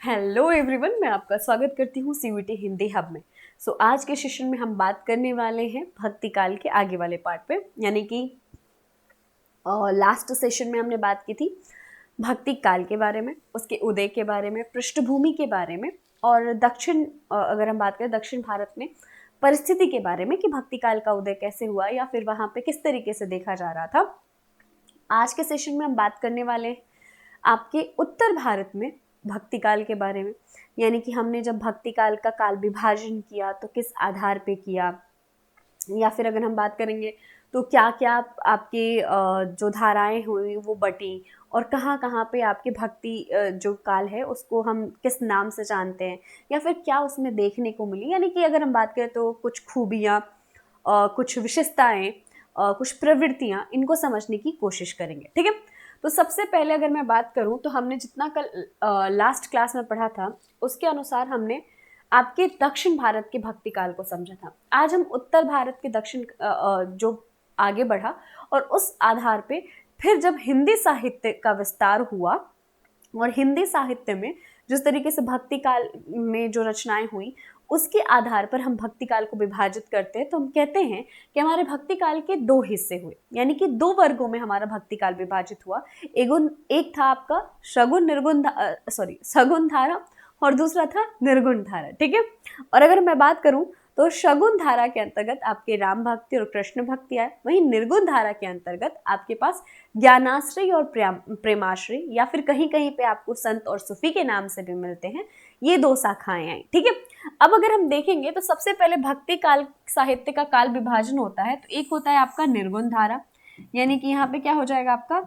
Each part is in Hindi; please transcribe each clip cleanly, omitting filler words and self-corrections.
हेलो एवरीवन, मैं आपका स्वागत करती हूँ सीयूईटी हिंदी हब में। आज के सेशन में हम बात करने वाले हैं भक्ति काल के आगे वाले पार्ट पे, यानी कि लास्ट सेशन में हमने बात की थी भक्ति काल के बारे में, उसके उदय के बारे में, पृष्ठभूमि के बारे में, और अगर हम बात करें दक्षिण भारत में परिस्थिति के बारे में कि भक्ति काल का उदय कैसे हुआ या फिर वहाँ पे किस तरीके से देखा जा रहा था। आज के सेशन में हम बात करने वाले हैं आपके उत्तर भारत में भक्ति काल के बारे में, यानी कि हमने जब भक्ति काल का काल विभाजन किया तो किस आधार पे किया, या फिर अगर हम बात करेंगे तो क्या क्या आपके जो धाराएं हुई वो बटी, और कहाँ कहाँ पे आपकी भक्ति जो काल है उसको हम किस नाम से जानते हैं, या फिर क्या उसमें देखने को मिली। यानी कि अगर हम बात करें तो कुछ खूबियाँ, कुछ विशेषताएं, कुछ प्रवृत्तियां, इनको समझने की कोशिश करेंगे। ठीक है, तो सबसे पहले अगर मैं बात करूं तो हमने जितना कल लास्ट क्लास में पढ़ा था उसके अनुसार हमने आपके दक्षिण भारत के भक्ति काल को समझा था। आज हम उत्तर भारत के दक्षिण जो आगे बढ़ा, और उस आधार पे फिर जब हिंदी साहित्य का विस्तार हुआ और हिंदी साहित्य में जिस तरीके से भक्ति काल में जो रचनाएं हुई उसके आधार पर हम भक्ति काल को विभाजित करते हैं, तो हम कहते हैं कि हमारे भक्ति काल के दो हिस्से हुए, यानी कि दो वर्गों में हमारा भक्ति काल विभाजित हुआ। एक था आपका सगुन धारा, और दूसरा था निर्गुण धारा। ठीक है, और अगर मैं बात करूं तो शगुन धारा के अंतर्गत आपके राम भक्ति और कृष्ण भक्ति आए, वहीं निर्गुण धारा के अंतर्गत आपके पास ज्ञानाश्रय और प्रेमाश्रय, या फिर कहीं कहीं पे आपको संत और सूफी के नाम से भी मिलते हैं, ये दो शाखाएं आई। ठीक है, अब अगर हम देखेंगे तो सबसे पहले भक्ति काल साहित्य का काल विभाजन होता है, तो एक होता है आपका निर्गुण धारा, यानी कि यहाँ पे क्या हो जाएगा आपका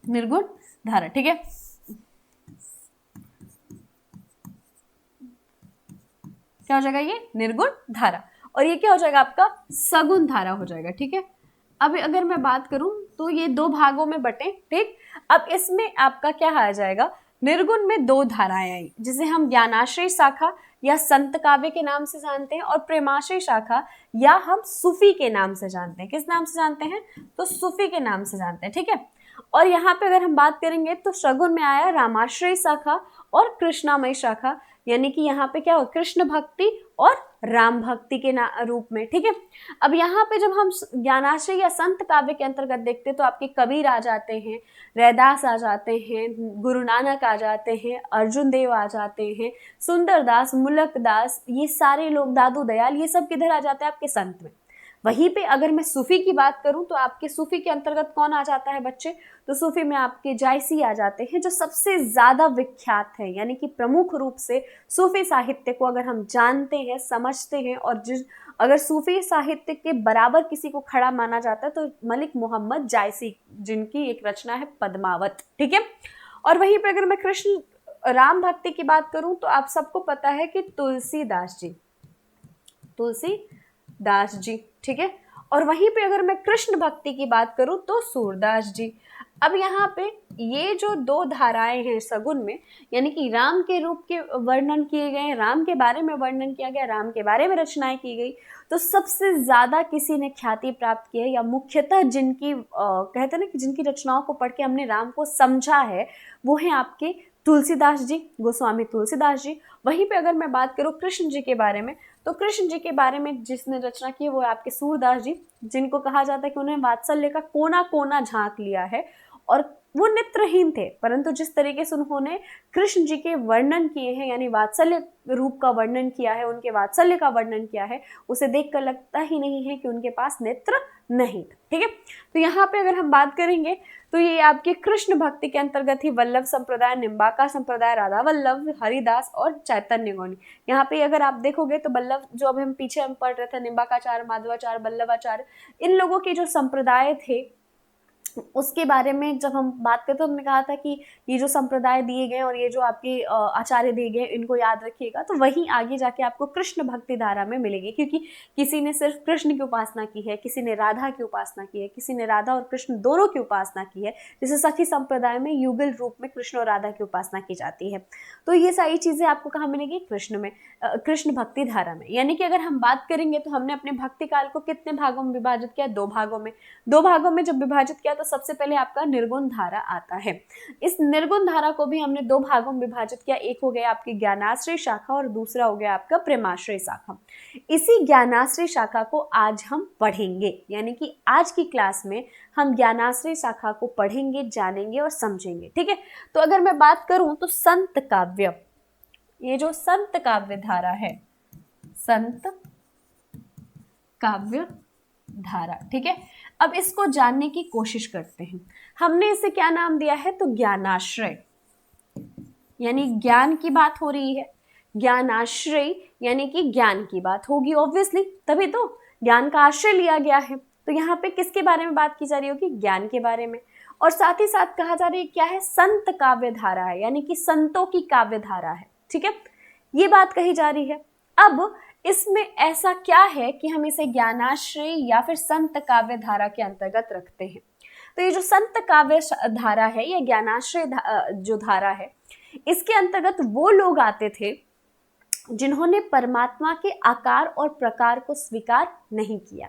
निर्गुण धारा। ठीक है, क्या हो जाएगा ये निर्गुण धारा, और ये क्या हो जाएगा आपका सगुण धारा हो जाएगा। ठीक है, अब अगर मैं बात करूं तो ये दो भागों में बटे। ठीक, अब इसमें आपका क्या आ जाएगा, निर्गुण में दो धाराएं आई जिसे हम ज्ञानाश्रय शाखा या संत काव्य के नाम से जानते हैं, और प्रेमाश्रय शाखा या हम सूफी के नाम से जानते हैं। किस नाम से जानते हैं, तो सूफी के नाम से जानते हैं। ठीक है, और यहाँ पे अगर हम बात करेंगे तो शगुन में आया रामाश्रय शाखा और कृष्णामय शाखा, यानी कि यहाँ पे क्या हो, कृष्ण भक्ति और राम भक्ति के रूप में। ठीक है, अब यहाँ पे जब हम ज्ञानाश्रय या संत काव्य के अंतर्गत देखते हैं तो आपके कबीर आ जाते हैं, रैदास आ जाते हैं, गुरु नानक आ जाते हैं, अर्जुन देव आ जाते हैं, सुंदरदास, मुलक दास, ये सारे लोग, दादू दयाल, ये सब किधर आ जाते हैं आपके संत में। वहीं पे अगर मैं सूफी की बात करूं तो आपके सूफी के अंतर्गत कौन आ जाता है बच्चे, तो सूफी में आपके जायसी आ जाते हैं, जो सबसे ज्यादा विख्यात है, यानी कि प्रमुख रूप से सूफी साहित्य को अगर हम जानते हैं, समझते हैं, और अगर सूफी साहित्य के बराबर किसी को खड़ा माना जाता है तो मलिक मोहम्मद जायसी, जिनकी एक रचना है पद्मावत। ठीक है, और वहीं पर अगर मैं कृष्ण राम भक्ति की बात करूं तो आप सबको पता है कि तुलसीदास जी। ठीक है, और वहीं पे अगर मैं कृष्ण भक्ति की बात करूं तो सूरदास जी। अब यहाँ पे ये जो दो धाराएं हैं सगुन में, यानी कि राम के रूप के वर्णन किए गए, राम के बारे में वर्णन किया गया, राम के बारे में रचनाएं की गई, तो सबसे ज्यादा किसी ने ख्याति प्राप्त की है, या मुख्यतः जिनकी कहते हैं ना कि जिनकी रचनाओं को पढ़ के हमने राम को समझा है, वो है आपके तुलसीदास जी, गोस्वामी तुलसीदास जी। वहीं पे अगर मैं बात करूं कृष्ण जी के बारे में, तो कृष्ण जी के बारे में जिसने रचना की है वो आपके सूरदास जी, जिनको कहा जाता है कि उन्हें वात्सल्य का कोना कोना झांक लिया है, और वो नेत्रहीन थे, परंतु जिस तरीके से उन्होंने कृष्ण जी के वर्णन किए हैं, यानी वात्सल्य रूप का वर्णन किया है, उनके वात्सल्य का वर्णन किया है, उसे देखकर लगता ही नहीं है कि उनके पास नेत्र नहीं था। ठीक है, तो यहाँ पे अगर हम बात करेंगे तो ये आपके कृष्ण भक्ति के अंतर्गत ही वल्लभ संप्रदाय, निम्बाका संप्रदाय, राधा वल्लभ, हरिदास और चैतन्य गौनी। यहाँ पे अगर आप देखोगे तो वल्लभ, जो अभी हम पीछे पढ़ रहे थे, निम्बाकाचार्य, माधवाचार्य, वल्लभाचार्य, इन लोगों के जो संप्रदाय थे उसके बारे में जब हम बात करते तो हमने कहा था कि ये जो संप्रदाय दिए गए और ये जो आपके आचार्य दिए गए, इनको याद रखिएगा, तो वहीं आगे जाके आपको कृष्ण भक्ति धारा में मिलेगी, क्योंकि किसी ने सिर्फ कृष्ण की उपासना की है, किसी ने राधा की उपासना की है, किसी ने राधा और कृष्ण दोनों की उपासना की है, जैसे सखी संप्रदाय में युगल रूप में कृष्ण और राधा की उपासना की जाती है। तो ये सारी चीजें आपको कहाँ मिलेगी, कृष्ण भक्ति धारा में। यानी कि अगर हम बात करेंगे तो हमने अपने भक्ति काल को कितने भागों में विभाजित किया, दो भागों में जब विभाजित किया तो सबसे पहले आपका निर्गुण धारा आता है। इस निर्गुण धारा को भी हमने दो भागों में विभाजित किया, एक हो गया आपकी ज्ञानाश्रय शाखा और दूसरा हो गया आपका प्रेमाश्रय शाखा। इसी ज्ञानाश्रय शाखा को आज हम पढ़ेंगे, यानी कि आज की क्लास में हम ज्ञानाश्रय शाखा को पढ़ेंगे, जानेंगे और समझेंगे। ठीक है, तो अगर मैं बात करूं तो संत काव्य, ये जो संत काव्य धारा है, संत काव्य धारा, ठीक है, अब इसको जानने की कोशिश करते हैं। हमने इसे क्या नाम दिया है, तो ज्ञानाश्रय, यानी ज्ञान की बात हो रही है। ज्ञानाश्रय यानी कि ज्ञान की बात होगी ऑब्वियसली, तभी तो ज्ञान का आश्रय लिया गया है। तो यहाँ पे किसके बारे में बात की जा रही होगी, ज्ञान के बारे में। और साथ ही साथ कहा जा रही है क्या है, संत काव्य धारा है, यानी कि संतों की काव्य धारा है। ठीक है, ये बात कही जा रही है। अब इसमें ऐसा क्या है कि हम इसे ज्ञानाश्रय या फिर संत काव्य धारा के अंतर्गत रखते हैं। तो ये जो संत काव्य धारा है या ज्ञानाश्रय जो धारा है, इसके अंतर्गत वो लोग आते थे जिन्होंने परमात्मा के आकार और प्रकार को स्वीकार नहीं किया,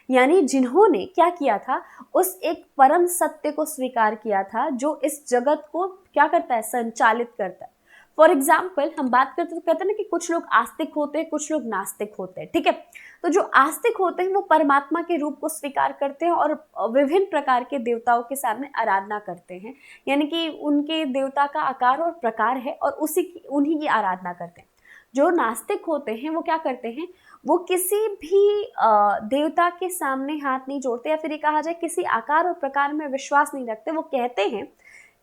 यानी जिन्होंने क्या किया था, उस एक परम सत्य को स्वीकार किया था जो इस जगत को क्या करता है, संचालित करता है। फॉर एग्जाम्पल हम बात करते तो कहते हैं ना कि कुछ लोग आस्तिक होते हैं, कुछ लोग नास्तिक होते हैं। ठीक है, तो जो आस्तिक होते हैं वो परमात्मा के रूप को स्वीकार करते हैं और विभिन्न प्रकार के देवताओं के सामने आराधना करते हैं, यानी कि उनके देवता का आकार और प्रकार है और उन्हीं की आराधना करते हैं। जो नास्तिक होते हैं वो क्या करते हैं, वो किसी भी देवता के सामने हाथ नहीं जोड़ते, या फिर ये कहा जाए किसी आकार और प्रकार में विश्वास नहीं रखते। वो कहते हैं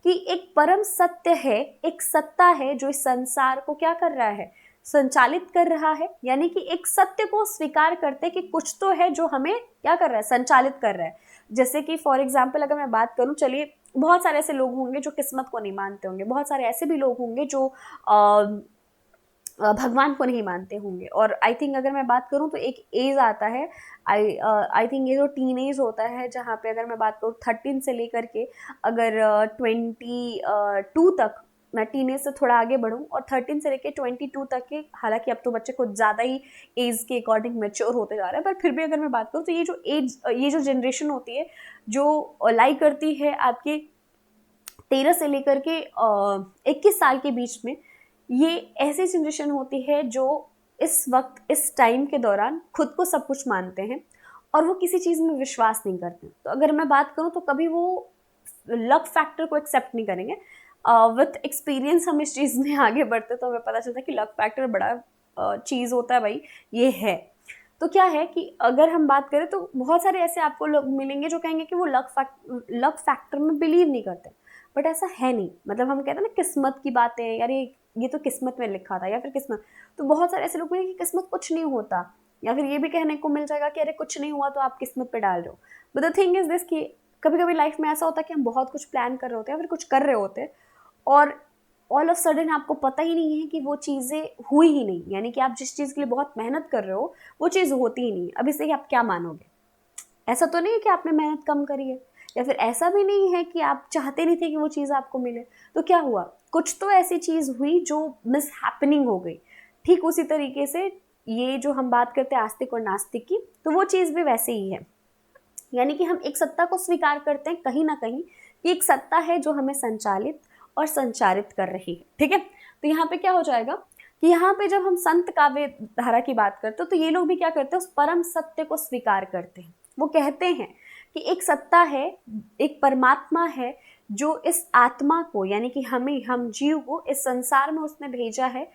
कि एक परम सत्य है, एक सत्ता है जो इस संसार को क्या कर रहा है, संचालित कर रहा है, यानी कि एक सत्य को स्वीकार करते कि कुछ तो है जो हमें क्या कर रहा है, संचालित कर रहा है। जैसे कि फॉर एग्जाम्पल अगर मैं बात करूं, चलिए बहुत सारे ऐसे लोग होंगे जो किस्मत को नहीं मानते होंगे, बहुत सारे ऐसे भी लोग होंगे जो भगवान को नहीं मानते होंगे। और आई थिंक अगर मैं बात करूं तो एक एज आता है, आई थिंक ये जो टीन एज होता है, जहाँ पे अगर मैं बात करूँ 13 से लेकर के अगर 22 तक, मैं टीन एज से थोड़ा आगे बढ़ूँ और 13 से लेकर 22 तक के, हालांकि अब तो बच्चे कुछ ज़्यादा ही एज के अकॉर्डिंग मैच्योर होते जा रहे हैं, पर फिर भी अगर मैं बात करूँ तो ये जो एज, ये जो जनरेशन होती है जो लाई करती है आपके 13 से लेकर के 21 साल के बीच में, ये ऐसी जनरेशन होती है जो इस वक्त, इस टाइम के दौरान खुद को सब कुछ मानते हैं और वो किसी चीज़ में विश्वास नहीं करते। तो अगर मैं बात करूँ तो कभी वो लक फैक्टर को एक्सेप्ट नहीं करेंगे। विथ एक्सपीरियंस हम इस चीज़ में आगे बढ़ते तो हमें पता चलता है कि लक फैक्टर बड़ा चीज़ होता है भाई, ये है। तो क्या है कि अगर हम बात करें तो बहुत सारे ऐसे आपको लोग मिलेंगे जो कहेंगे कि वो लक फैक्टर में बिलीव नहीं करते, बट ऐसा है नहीं। मतलब हम कहते हैं ना किस्मत की बातें, यार ये तो किस्मत में लिखा था, या फिर किस्मत, तो बहुत सारे ऐसे लोग मिलेंगे कि किस्मत कुछ नहीं होता, या फिर ये भी कहने को मिल जाएगा कि अरे कुछ नहीं हुआ तो आप किस्मत पे डाल रहे हो। But the thing is this कि कभी कभी लाइफ में ऐसा होता है कि हम बहुत कुछ प्लान कर रहे होते हैं या फिर कुछ कर रहे होते हैं और ऑल ऑफ सडन आपको पता ही नहीं है कि वो चीज़ें हुई ही नहीं, यानी कि आप जिस चीज़ के लिए बहुत मेहनत कर रहे हो वो चीज़ होती ही नहीं। अब इससे आप क्या मानोगे? ऐसा तो नहीं है कि आपने मेहनत कम करी है, या फिर ऐसा भी नहीं है कि आप चाहते नहीं थे कि वो चीज़ आपको मिले। तो क्या हुआ, कुछ तो ऐसी चीज़ हुई जो मिस हैपनिंग हो गई। ठीक उसी तरीके से ये जो हम बात करते हैं आस्तिक और नास्तिक की, तो वो चीज़ भी वैसे ही है, यानी कि हम एक सत्ता को स्वीकार करते हैं कहीं ना कहीं कि एक सत्ता है जो हमें संचालित और संचारित कर रही है। ठीक है, तो यहाँ पे क्या हो जाएगा कि यहाँ पे जब हम संत काव्य धारा की बात करते हैं तो ये लोग भी क्या करते हैं, उस परम सत्य को स्वीकार करते हैं। वो कहते हैं कि एक सत्ता है, एक परमात्मा है जो इस आत्मा को, यानी कि हम जीव को इस संसार में उसने भेजा है,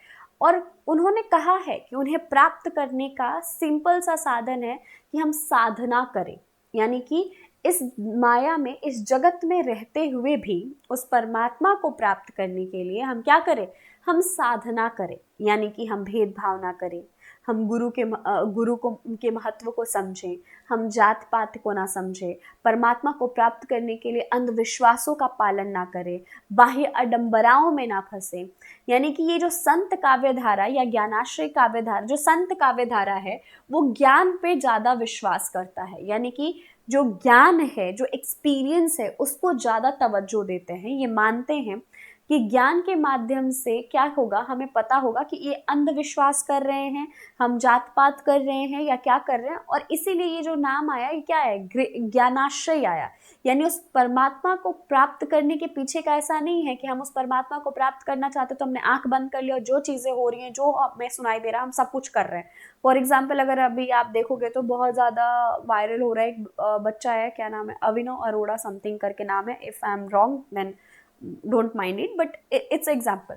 और उन्होंने कहा है कि उन्हें प्राप्त करने का सिंपल सा साधन है कि हम साधना करें, यानी कि इस माया में, इस जगत में रहते हुए भी उस परमात्मा को प्राप्त करने के लिए हम क्या करें, हम साधना करें, यानी कि हम भेदभाव ना करें, हम गुरु के महत्व को समझें, हम जात पात को ना समझें, परमात्मा को प्राप्त करने के लिए अंधविश्वासों का पालन ना करें, बाह्य आडंबराओं में ना फंसे। यानी कि ये जो संत काव्य धारा या ज्ञानाश्रय काव्य धारा, जो संत काव्य धारा है, वो ज्ञान पे ज़्यादा विश्वास करता है, यानी कि जो ज्ञान है, जो एक्सपीरियंस है, उसको ज़्यादा तवज्जो देते हैं। ये मानते हैं कि ज्ञान के माध्यम से क्या होगा, हमें पता होगा कि ये अंधविश्वास कर रहे हैं, हम जात पात कर रहे हैं या क्या कर रहे हैं, और इसीलिए ये जो नाम आया ये क्या है, ज्ञानाश्रय आया। यानी उस परमात्मा को प्राप्त करने के पीछे का ऐसा नहीं है कि हम उस परमात्मा को प्राप्त करना चाहते तो हमने आंख बंद कर लिया और जो चीजें हो रही हैं, जो हमें सुनाई दे रहा है, हम सब कुछ कर रहे हैं। फॉर एग्जाम्पल अगर अभी आप देखोगे तो बहुत ज्यादा वायरल हो रहा है, एक बच्चा है, क्या नाम है, अभिनव अरोड़ा समथिंग करके नाम है, if I am wrong then don't mind it, but it's example.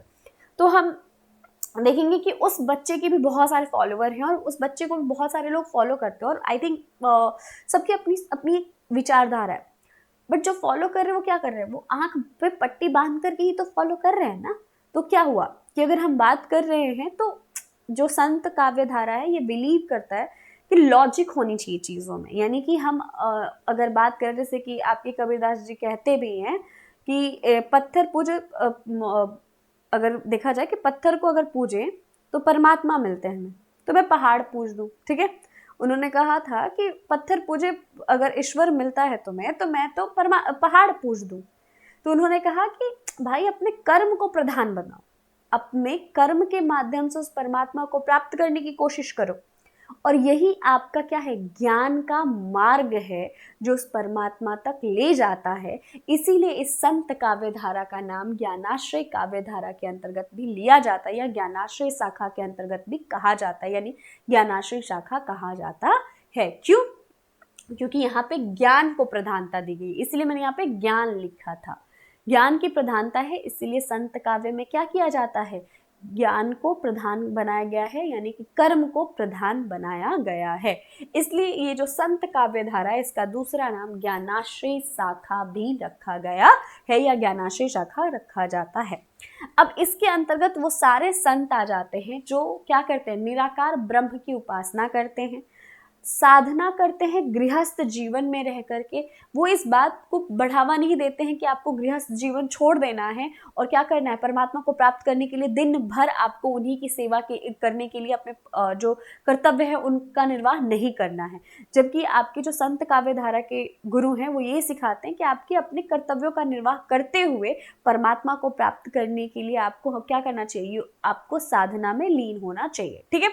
तो हम देखेंगे कि उस बच्चे के भी बहुत सारे फॉलोवर हैं और उस बच्चे को भी बहुत सारे लोग फॉलो करते हैं, और आई थिंक सबकी अपनी अपनी एक विचारधारा है। बट जो फॉलो कर रहे हैं वो क्या कर रहे हैं, वो आंख पे पट्टी बांध करके ही तो फॉलो कर रहे हैं ना। तो क्या हुआ कि अगर हम बात कर रहे हैं तो जो संत काव्य धारा है ये बिलीव करता है कि लॉजिक होनी चाहिए चीज़ों में। यानी कि हम अगर बात करें, जैसे कि आपके कबीरदास जी कहते भी हैं कि पत्थर पूजे, अगर देखा जाए कि पत्थर को अगर पूजे तो परमात्मा मिलते हैं हमें, तो मैं पहाड़ पूज दूं, ठीक है। उन्होंने कहा था कि पत्थर पूजे अगर ईश्वर मिलता है तुम्हें, तो मैं तो पहाड़ पूज दूं। तो उन्होंने कहा कि भाई अपने कर्म को प्रधान बनाओ, अपने कर्म के माध्यम से उस परमात्मा को प्राप्त करने की कोशिश करो, और यही आपका क्या है, ज्ञान का मार्ग है जो उस परमात्मा तक ले जाता है। इसीलिए इस संत काव्य धारा का नाम ज्ञानाश्रय काव्य धारा के अंतर्गत भी लिया जाता है, या ज्ञानाश्रय शाखा के अंतर्गत भी कहा जाता है, यानी ज्ञानाश्रय शाखा कहा जाता है। क्यों? क्योंकि यहाँ पे ज्ञान को प्रधानता दी गई, इसलिए मैंने यहाँ पे ज्ञान लिखा था। ज्ञान की प्रधानता है, इसीलिए संत काव्य में क्या किया जाता है, ज्ञान को प्रधान बनाया गया है, यानी कि कर्म को प्रधान बनाया गया है। इसलिए ये जो संत काव्य धारा है, इसका दूसरा नाम ज्ञानाश्रय शाखा भी रखा गया है, या ज्ञानाश्रय शाखा रखा जाता है। अब इसके अंतर्गत वो सारे संत आ जाते हैं जो क्या करते हैं, निराकार ब्रह्म की उपासना करते हैं, साधना करते हैं गृहस्थ जीवन में रह करके। वो इस बात को बढ़ावा नहीं देते हैं कि आपको गृहस्थ जीवन छोड़ देना है और क्या करना है, परमात्मा को प्राप्त करने के लिए दिन भर आपको उन्हीं की सेवा करने के लिए अपने जो कर्तव्य है उनका निर्वाह नहीं करना है। जबकि आपके जो संत काव्य धारा के गुरु हैं वो ये सिखाते हैं कि आपके अपने कर्तव्यों का निर्वाह करते हुए परमात्मा को प्राप्त करने के लिए आपको क्या करना चाहिए, आपको साधना में लीन होना चाहिए, ठीक है।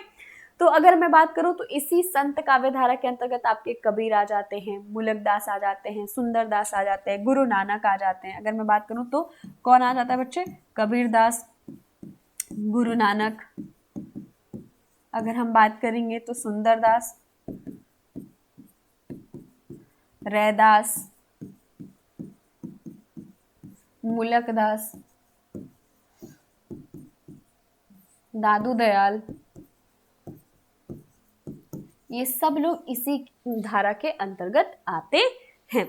तो अगर मैं बात करूं तो इसी संत काव्य धारा के अंतर्गत आपके कबीर आ जाते हैं, मुलकदास आ जाते हैं, सुंदरदास आ जाते हैं, गुरु नानक आ जाते हैं। अगर मैं बात करूं तो कौन आ जाता है बच्चे, कबीरदास, गुरु नानक। अगर हम बात करेंगे तो सुंदरदास, रैदास, मुलकदास, दादू दयाल, ये सब लोग इसी धारा के अंतर्गत आते हैं।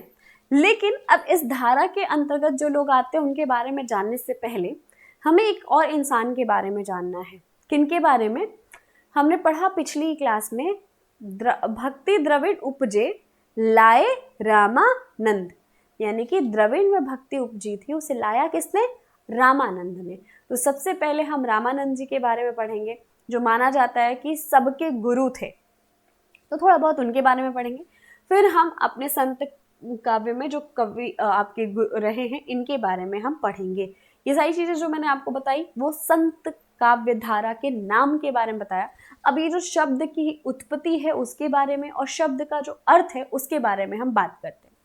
लेकिन अब इस धारा के अंतर्गत जो लोग आते हैं उनके बारे में जानने से पहले हमें एक और इंसान के बारे में जानना है। किनके बारे में? हमने पढ़ा पिछली क्लास में, भक्ति द्रविड़ उपजे लाए रामानंद, यानी कि द्रविड़ में भक्ति उपजी थी, उसे लाया किसने? रामानंद ने। तो सबसे पहले हम रामानंद जी के बारे में पढ़ेंगे, जो माना जाता है कि सबके गुरु थे, तो थोड़ा बहुत उनके बारे में पढ़ेंगे। फिर हम अपने संत काव्य में जो कवि आपके रहे हैं इनके बारे में हम पढ़ेंगे। ये सारी चीजें जो मैंने आपको बताई वो संत काव्य धारा के नाम के बारे में बताया। अब ये जो शब्द की उत्पत्ति है उसके बारे में और शब्द का जो अर्थ है उसके बारे में हम बात करते हैं।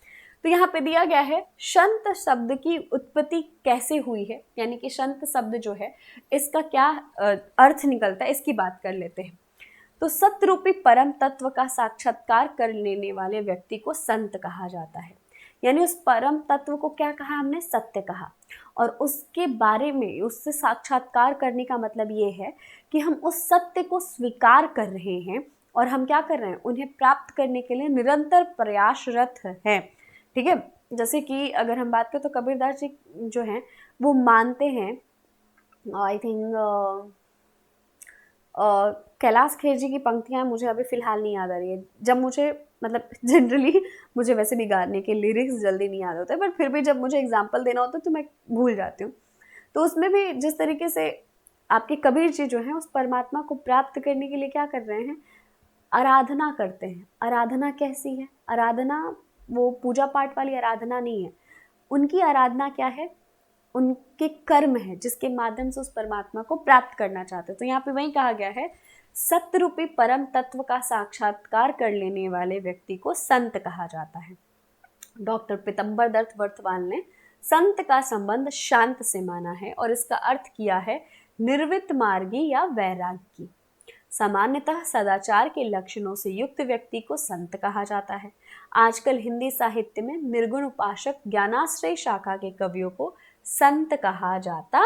तो यहाँ पे दिया गया है संत शब्द की उत्पत्ति कैसे हुई है, यानी कि संत शब्द जो है इसका क्या अर्थ निकलता है, इसकी बात कर लेते हैं। तो सत्य रूपी परम तत्व का साक्षात्कार कर लेने वाले व्यक्ति को संत कहा जाता है। यानी उस परम तत्व को क्या कहा हमने? सत्य कहा। और उसके बारे में उससे साक्षात्कार करने का मतलब ये है कि हम उस सत्य को स्वीकार कर रहे हैं और हम क्या कर रहे हैं, उन्हें प्राप्त करने के लिए निरंतर प्रयासरत हैं, ठीक है। जैसे कि अगर हम बात करें तो कबीरदास जी जो हैं वो मानते हैं, आई थिंक कैलाश खेर जी की पंक्तियां मुझे अभी फ़िलहाल नहीं याद आ रही है। जब मुझे मतलब जनरली मुझे वैसे भी गाने के लिरिक्स जल्दी नहीं याद होते, बट फिर भी जब मुझे एग्जाम्पल देना होता है तो मैं भूल जाती हूँ। तो उसमें भी जिस तरीके से आपके कबीर जी जो हैं उस परमात्मा को प्राप्त करने के लिए क्या कर रहे हैं, आराधना करते हैं। आराधना कैसी है? आराधना वो पूजा पाठ वाली आराधना नहीं है। उनकी आराधना क्या है? उनके कर्म है जिसके माध्यम से उस परमात्मा को प्राप्त करना चाहते हैं। तो यहाँ पे वही कहा गया है, सत्य रूपी परम तत्व का साक्षात्कार कर लेने वाले व्यक्ति को संत कहा जाता है। डॉक्टर पीतम्बर दत्त वर्तवाल ने संत का संबंध शांत से माना है और इसका अर्थ किया है निर्वित मार्गी या वैरागी। सामान्यतः सदाचार के लक्षणों से युक्त व्यक्ति को संत कहा जाता है। आजकल हिंदी साहित्य में निर्गुण उपासक ज्ञानाश्रय शाखा के कवियों को संत कहा जाता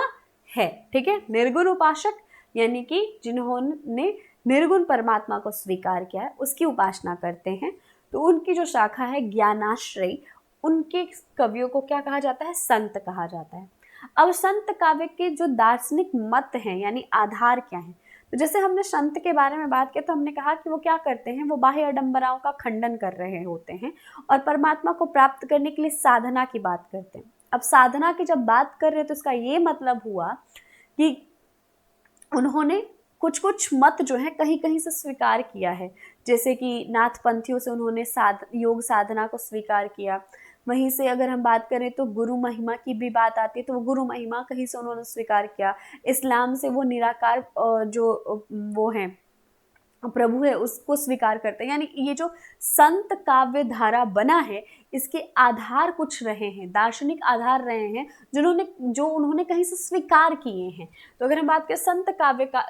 है। ठीक है, निर्गुण उपासक यानी कि जिन्होंने निर्गुण परमात्मा को स्वीकार किया है, उसकी उपासना करते हैं, तो उनकी जो शाखा है ज्ञानाश्रय, उनके कवियों को क्या कहा जाता है? संत कहा जाता है। अब संत काव्य के जो दार्शनिक मत हैं यानी आधार क्या है, तो जैसे हमने संत के बारे में बात की तो हमने कहा कि वो क्या करते हैं, वो बाह्य आडंबराओं का खंडन कर रहे होते हैं और परमात्मा को प्राप्त करने के लिए साधना की बात करते हैं। अब साधना की जब बात कर रहे हैं तो इसका ये मतलब हुआ कि उन्होंने कुछ कुछ मत जो है कहीं कहीं से स्वीकार किया है, जैसे कि नाथपंथियों से उन्होंने योग साधना को स्वीकार किया। वहीं से अगर हम बात करें तो गुरु महिमा की भी बात आती है, तो वो गुरु महिमा कहीं से उन्होंने स्वीकार किया। इस्लाम से वो निराकार जो वो हैं प्रभु है उसको स्वीकार करते हैं। यानी ये जो संत काव्य धारा बना है इसके आधार कुछ रहे हैं, दार्शनिक आधार रहे हैं जो उन्होंने कहीं से स्वीकार किए हैं। तो अगर हम बात करें संत काव्य का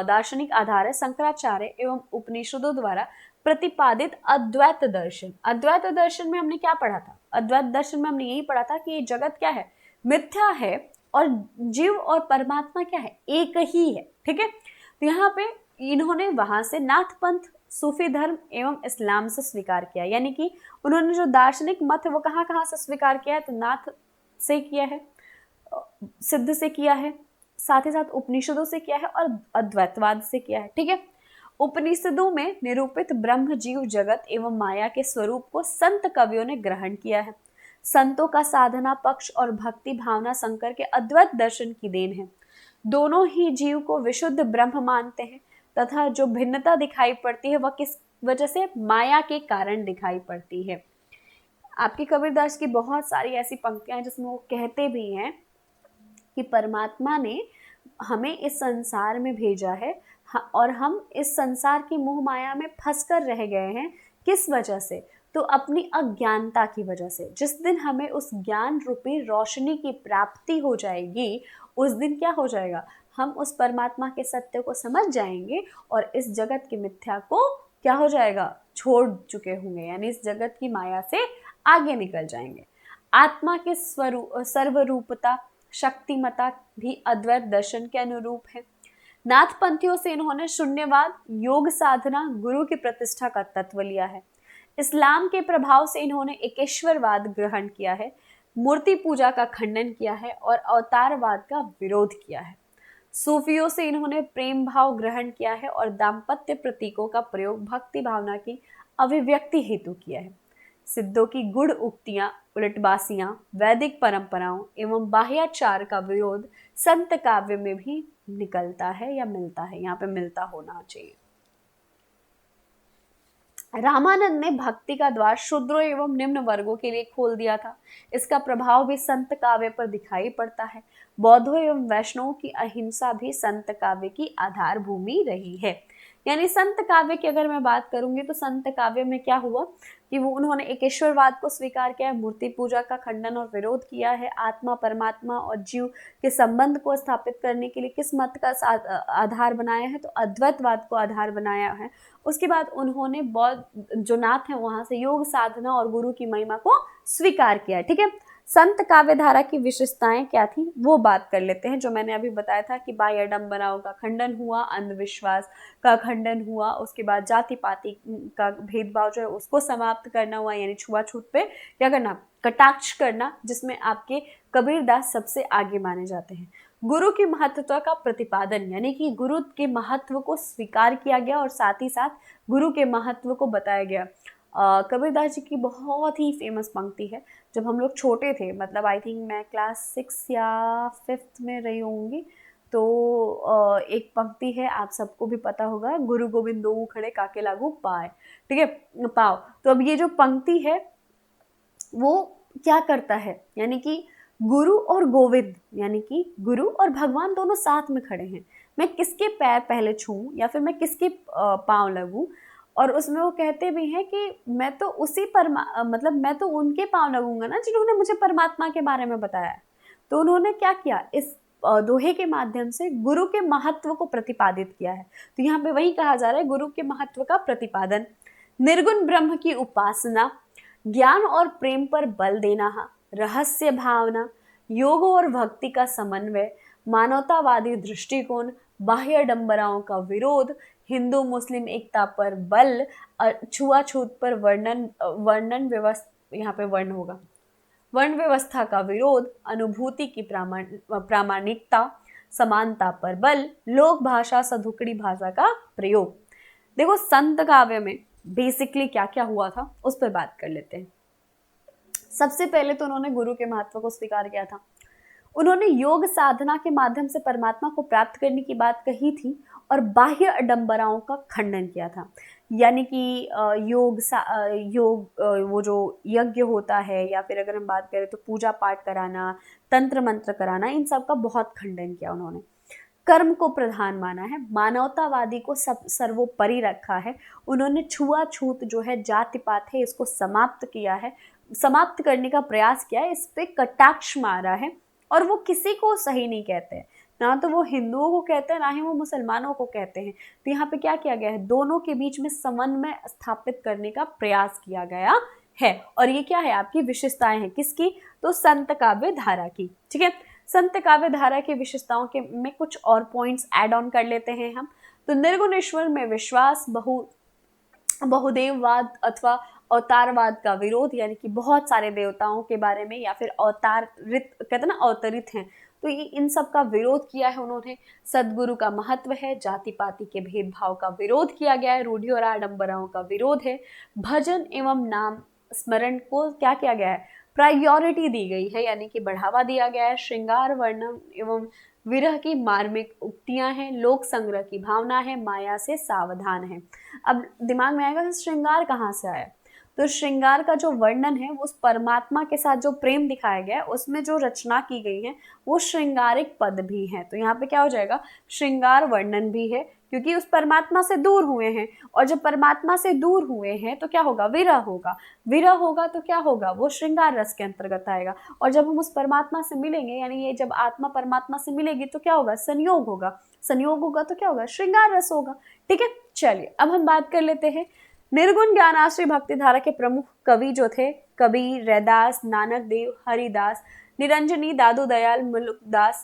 दार्शनिक आधार है शंकराचार्य एवं उपनिषदों द्वारा प्रतिपादित अद्वैत दर्शन। अद्वैत दर्शन में हमने क्या पढ़ा था? अद्वैत दर्शन में हमने यही पढ़ा था कि ये जगत क्या है? मिथ्या है और जीव और परमात्मा क्या है? एक ही है। ठीक है, तो यहाँ पे इन्होंने वहां से नाथ पंथ, सूफी धर्म एवं इस्लाम से स्वीकार किया। यानी कि उन्होंने जो दार्शनिक मत है वो कहाँ कहाँ से स्वीकार किया है? तो नाथ से किया है, सिद्ध से किया है, साथ ही साथ उपनिषदों से किया है और अद्वैतवाद से किया है। ठीक है, उपनिषदों में निरूपित ब्रह्म, जीव, जगत एवं माया के स्वरूप को संत कवियों ने ग्रहण किया है। संतों का साधना पक्ष और भक्ति भावना शंकर के अद्वैत दर्शन की देन है। दोनों ही जीव को विशुद्ध ब्रह्म मानते हैं तथा जो भिन्नता दिखाई पड़ती है वह किस वजह से? माया के कारण दिखाई पड़ती है। आपकी कबीरदास की बहुत सारी ऐसी पंक्तियां हैं जिसमें वो कहते भी हैं कि परमात्मा ने हमें इस संसार में भेजा है और हम इस संसार की मोह माया में फंसकर रह गए हैं। किस वजह से? तो अपनी अज्ञानता की वजह से। जिस दिन हमें उस ज्ञान रूपी रोशनी की प्राप्ति हो जाएगी उस दिन क्या हो जाएगा? हम उस परमात्मा के सत्य को समझ जाएंगे और इस जगत की मिथ्या को क्या हो जाएगा? छोड़ चुके होंगे, यानी इस जगत की माया से आगे निकल जाएंगे। आत्मा के सर्वरूपता, शक्तिमता भी अद्वैत दर्शन के अनुरूप है। नाथपंथियों से इन्होंने शून्यवाद, योग साधना, गुरु की प्रतिष्ठा का तत्व लिया है। इस्लाम के प्रभाव से इन्होंने एकेश्वरवाद ग्रहण किया है, मूर्ति पूजा का खंडन किया है और अवतारवाद का विरोध किया है। सूफियों से इन्होंने प्रेम भाव ग्रहण किया है और दाम्पत्य प्रतीकों का प्रयोग भक्ति भावना की अभिव्यक्ति हेतु किया है। सिद्धों की गुड़ उक्तियां, उलटबासियां, वैदिक परंपराओं एवं बाह्याचार का विरोध संत काव्य में भी निकलता है या मिलता है। यहाँ पे मिलता होना चाहिए। रामानंद ने भक्ति का द्वार शूद्रों एवं निम्न वर्गों के लिए खोल दिया था। इसका प्रभाव भी संत काव्य पर दिखाई पड़ता है। बौद्धों एवं वैष्णवों की अहिंसा भी संत काव्य की आधार भूमि रही है। यानी संत काव्य की अगर मैं बात करूंगी तो संत काव्य में क्या हुआ कि वो उन्होंने एकेश्वरवाद को स्वीकार किया है, मूर्ति पूजा का खंडन और विरोध किया है, आत्मा, परमात्मा और जीव के संबंध को स्थापित करने के लिए किस मत का आधार बनाया है? तो अद्वैतवाद को आधार बनाया है। उसके बाद उन्होंने बौद्ध जो नाथ है वहां से योग साधना और गुरु की महिमा को स्वीकार किया। ठीक है, संत काव्य धारा की विशेषताएं क्या थी वो बात कर लेते हैं। जो मैंने अभी बताया था कि बाह्य आडंबराओं का खंडन हुआ, अंधविश्वास का खंडन हुआ, उसके बाद जाति पाति का भेदभाव जो है उसको समाप्त करना हुआ, यानी छुआछूत पे क्या करना? कटाक्ष करना, जिसमें आपके कबीरदास सबसे आगे माने जाते हैं। गुरु की महत्वता का प्रतिपादन, यानी कि गुरु के महत्व को स्वीकार किया गया और साथ ही साथ गुरु के महत्व को बताया गया। कबीरदास जी की बहुत ही फेमस पंक्ति है। जब हम लोग छोटे थे, मतलब आई थिंक मैं क्लास 6 या 5th में रही होंगी, तो एक पंक्ति है, आप सबको भी पता होगा, गुरु गोविंद दो खड़े काके लागू पाए। ठीक है, पाओ। तो अब ये जो पंक्ति है वो क्या करता है, यानी कि गुरु और गोविंद, यानी कि गुरु और भगवान दोनों साथ में खड़े हैं, मैं किसके पैर पहले छूऊं या फिर मैं किसके पांव लगूं। और उसमें वो कहते भी हैं कि मैं तो मतलब मैं तो उनके पांव लगूंगा ना जिन्होंने मुझे परमात्मा के बारे में बताया। तो उन्होंने क्या किया, इस दोहे के माध्यम से गुरु के महत्व को प्रतिपादित किया है। तो यहाँ पे वही कहा जा रहा है, गुरु के महत्व का प्रतिपादन। निर्गुण ब्रह्म की उपासना, ज्ञान और प्रेम पर बल देना, रहस्य भावना, योग और भक्ति का समन्वय, मानवतावादी दृष्टिकोण, बाह्य आडंबराओं का विरोध, हिंदू मुस्लिम एकता पर बल, छुआछूत पर वर्णन व्यवस्था, यहाँ पे वर्ण होगा, वर्ण व्यवस्था का विरोध, अनुभूति की प्रामाणिकता, समानता पर बल, लोक भाषा सधुकड़ी भाषा का प्रयोग। देखो संत काव्य में बेसिकली क्या क्या हुआ था उस पर बात कर लेते हैं। सबसे पहले तो उन्होंने गुरु के महत्व को स्वीकार किया था। उन्होंने योग साधना के माध्यम से परमात्मा को प्राप्त करने की बात कही थी और बाह्य आडंबराओं का खंडन किया था। यानी कि वो जो यज्ञ होता है या फिर अगर हम बात करें तो पूजा पाठ कराना, तंत्र मंत्र कराना, इन सब का बहुत खंडन किया उन्होंने। कर्म को प्रधान माना है, मानवतावादी को सब सर्वोपरि रखा है। उन्होंने छुआछूत जो है, जाति पात है, इसको समाप्त किया है, समाप्त करने का प्रयास किया है, इस पे कटाक्ष मारा है। और वो किसी को सही नहीं कहते हैं, ना तो वो हिंदुओं को कहते हैं ना ही वो मुसलमानों को कहते हैं। तो यहाँ पे क्या किया गया है, दोनों के बीच में समन्वय स्थापित करने का प्रयास किया गया है। और ये क्या है, आपकी विशेषताएं हैं, किसकी, तो संत काव्य धारा की। ठीक है, संत काव्य धारा की विशेषताओं के में कुछ और पॉइंट्स ऐड ऑन कर लेते हैं हम। तो निर्गुण ईश्वर में विश्वास, बहुदेववाद अथवा अवतारवाद का विरोध, यानी कि बहुत सारे देवताओं के बारे में या फिर अवतारित, कहते ना अवतरित हैं, तो ये इन सब का विरोध किया है उन्होंने। सदगुरु का महत्व है, जाति पाति के भेदभाव का विरोध किया गया है, रूढ़ी और आडंबराओं का विरोध है, भजन एवं नाम स्मरण को क्या किया गया है, प्रायोरिटी दी गई है, यानी कि बढ़ावा दिया गया है। श्रृंगार वर्णन एवं विरह की मार्मिक उक्तियां हैं, लोक संग्रह की भावना है, माया से सावधान है। अब दिमाग में आएगा कि श्रृंगार कहाँ से आया, तो श्रृंगार का जो वर्णन है उस परमात्मा के साथ जो प्रेम दिखाया गया है उसमें जो रचना की गई है वो श्रृंगारिक पद भी है। तो यहाँ पे क्या हो जाएगा, श्रृंगार वर्णन भी है, क्योंकि उस परमात्मा से दूर हुए हैं। और जब परमात्मा से दूर हुए हैं तो क्या होगा, विरह होगा, विरह होगा तो क्या होगा, वो श्रृंगार रस के अंतर्गत आएगा। और जब हम उस परमात्मा से मिलेंगे, यानी ये जब आत्मा परमात्मा से मिलेगी तो क्या होगा, संयोग होगा, संयोग होगा तो क्या होगा, श्रृंगार रस होगा। ठीक है, चलिए अब हम बात कर लेते हैं निर्गुण ज्ञानाश्रय भक्ति धारा के प्रमुख कवि जो थे, कबीर, रैदास, नानक देव, हरिदास, निरंजनी, दादू दयाल, मुलुकदास,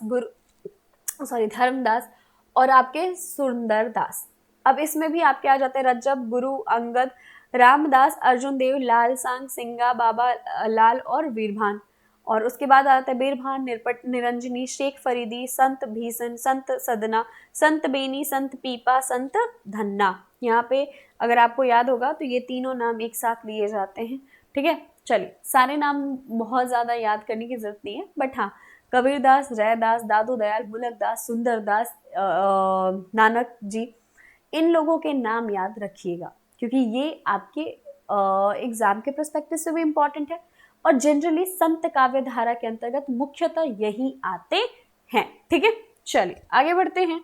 धर्मदास और आपके सुंदर दास। अब इसमें भी आपके आ जाते हैं रज्जब, गुरु अंगद, रामदास, अर्जुन देव, लाल सांग, सिंगा, बाबा लाल और वीरभान। और उसके बाद आता है बीरभान, निरंजनी, शेख फरीदी, संत भीषण, संत सदना, संत बेनी, संत पीपा, संत धन्ना। यहाँ पे अगर आपको याद होगा तो ये तीनों नाम एक साथ लिए जाते हैं। ठीक है, चलिए सारे नाम बहुत ज्यादा याद करने की जरूरत नहीं है, बट हाँ, कबीरदास, रैदास, दादू दयाल, मुलकदास, सुंदरदास, नानक जी, इन लोगों के नाम याद रखिएगा, क्योंकि ये आपके एग्जाम के पर्सपेक्टिव से भी इम्पोर्टेंट है और जनरली संत काव्य धारा के अंतर्गत मुख्यतः यही आते हैं। ठीक है, चलिए आगे बढ़ते हैं।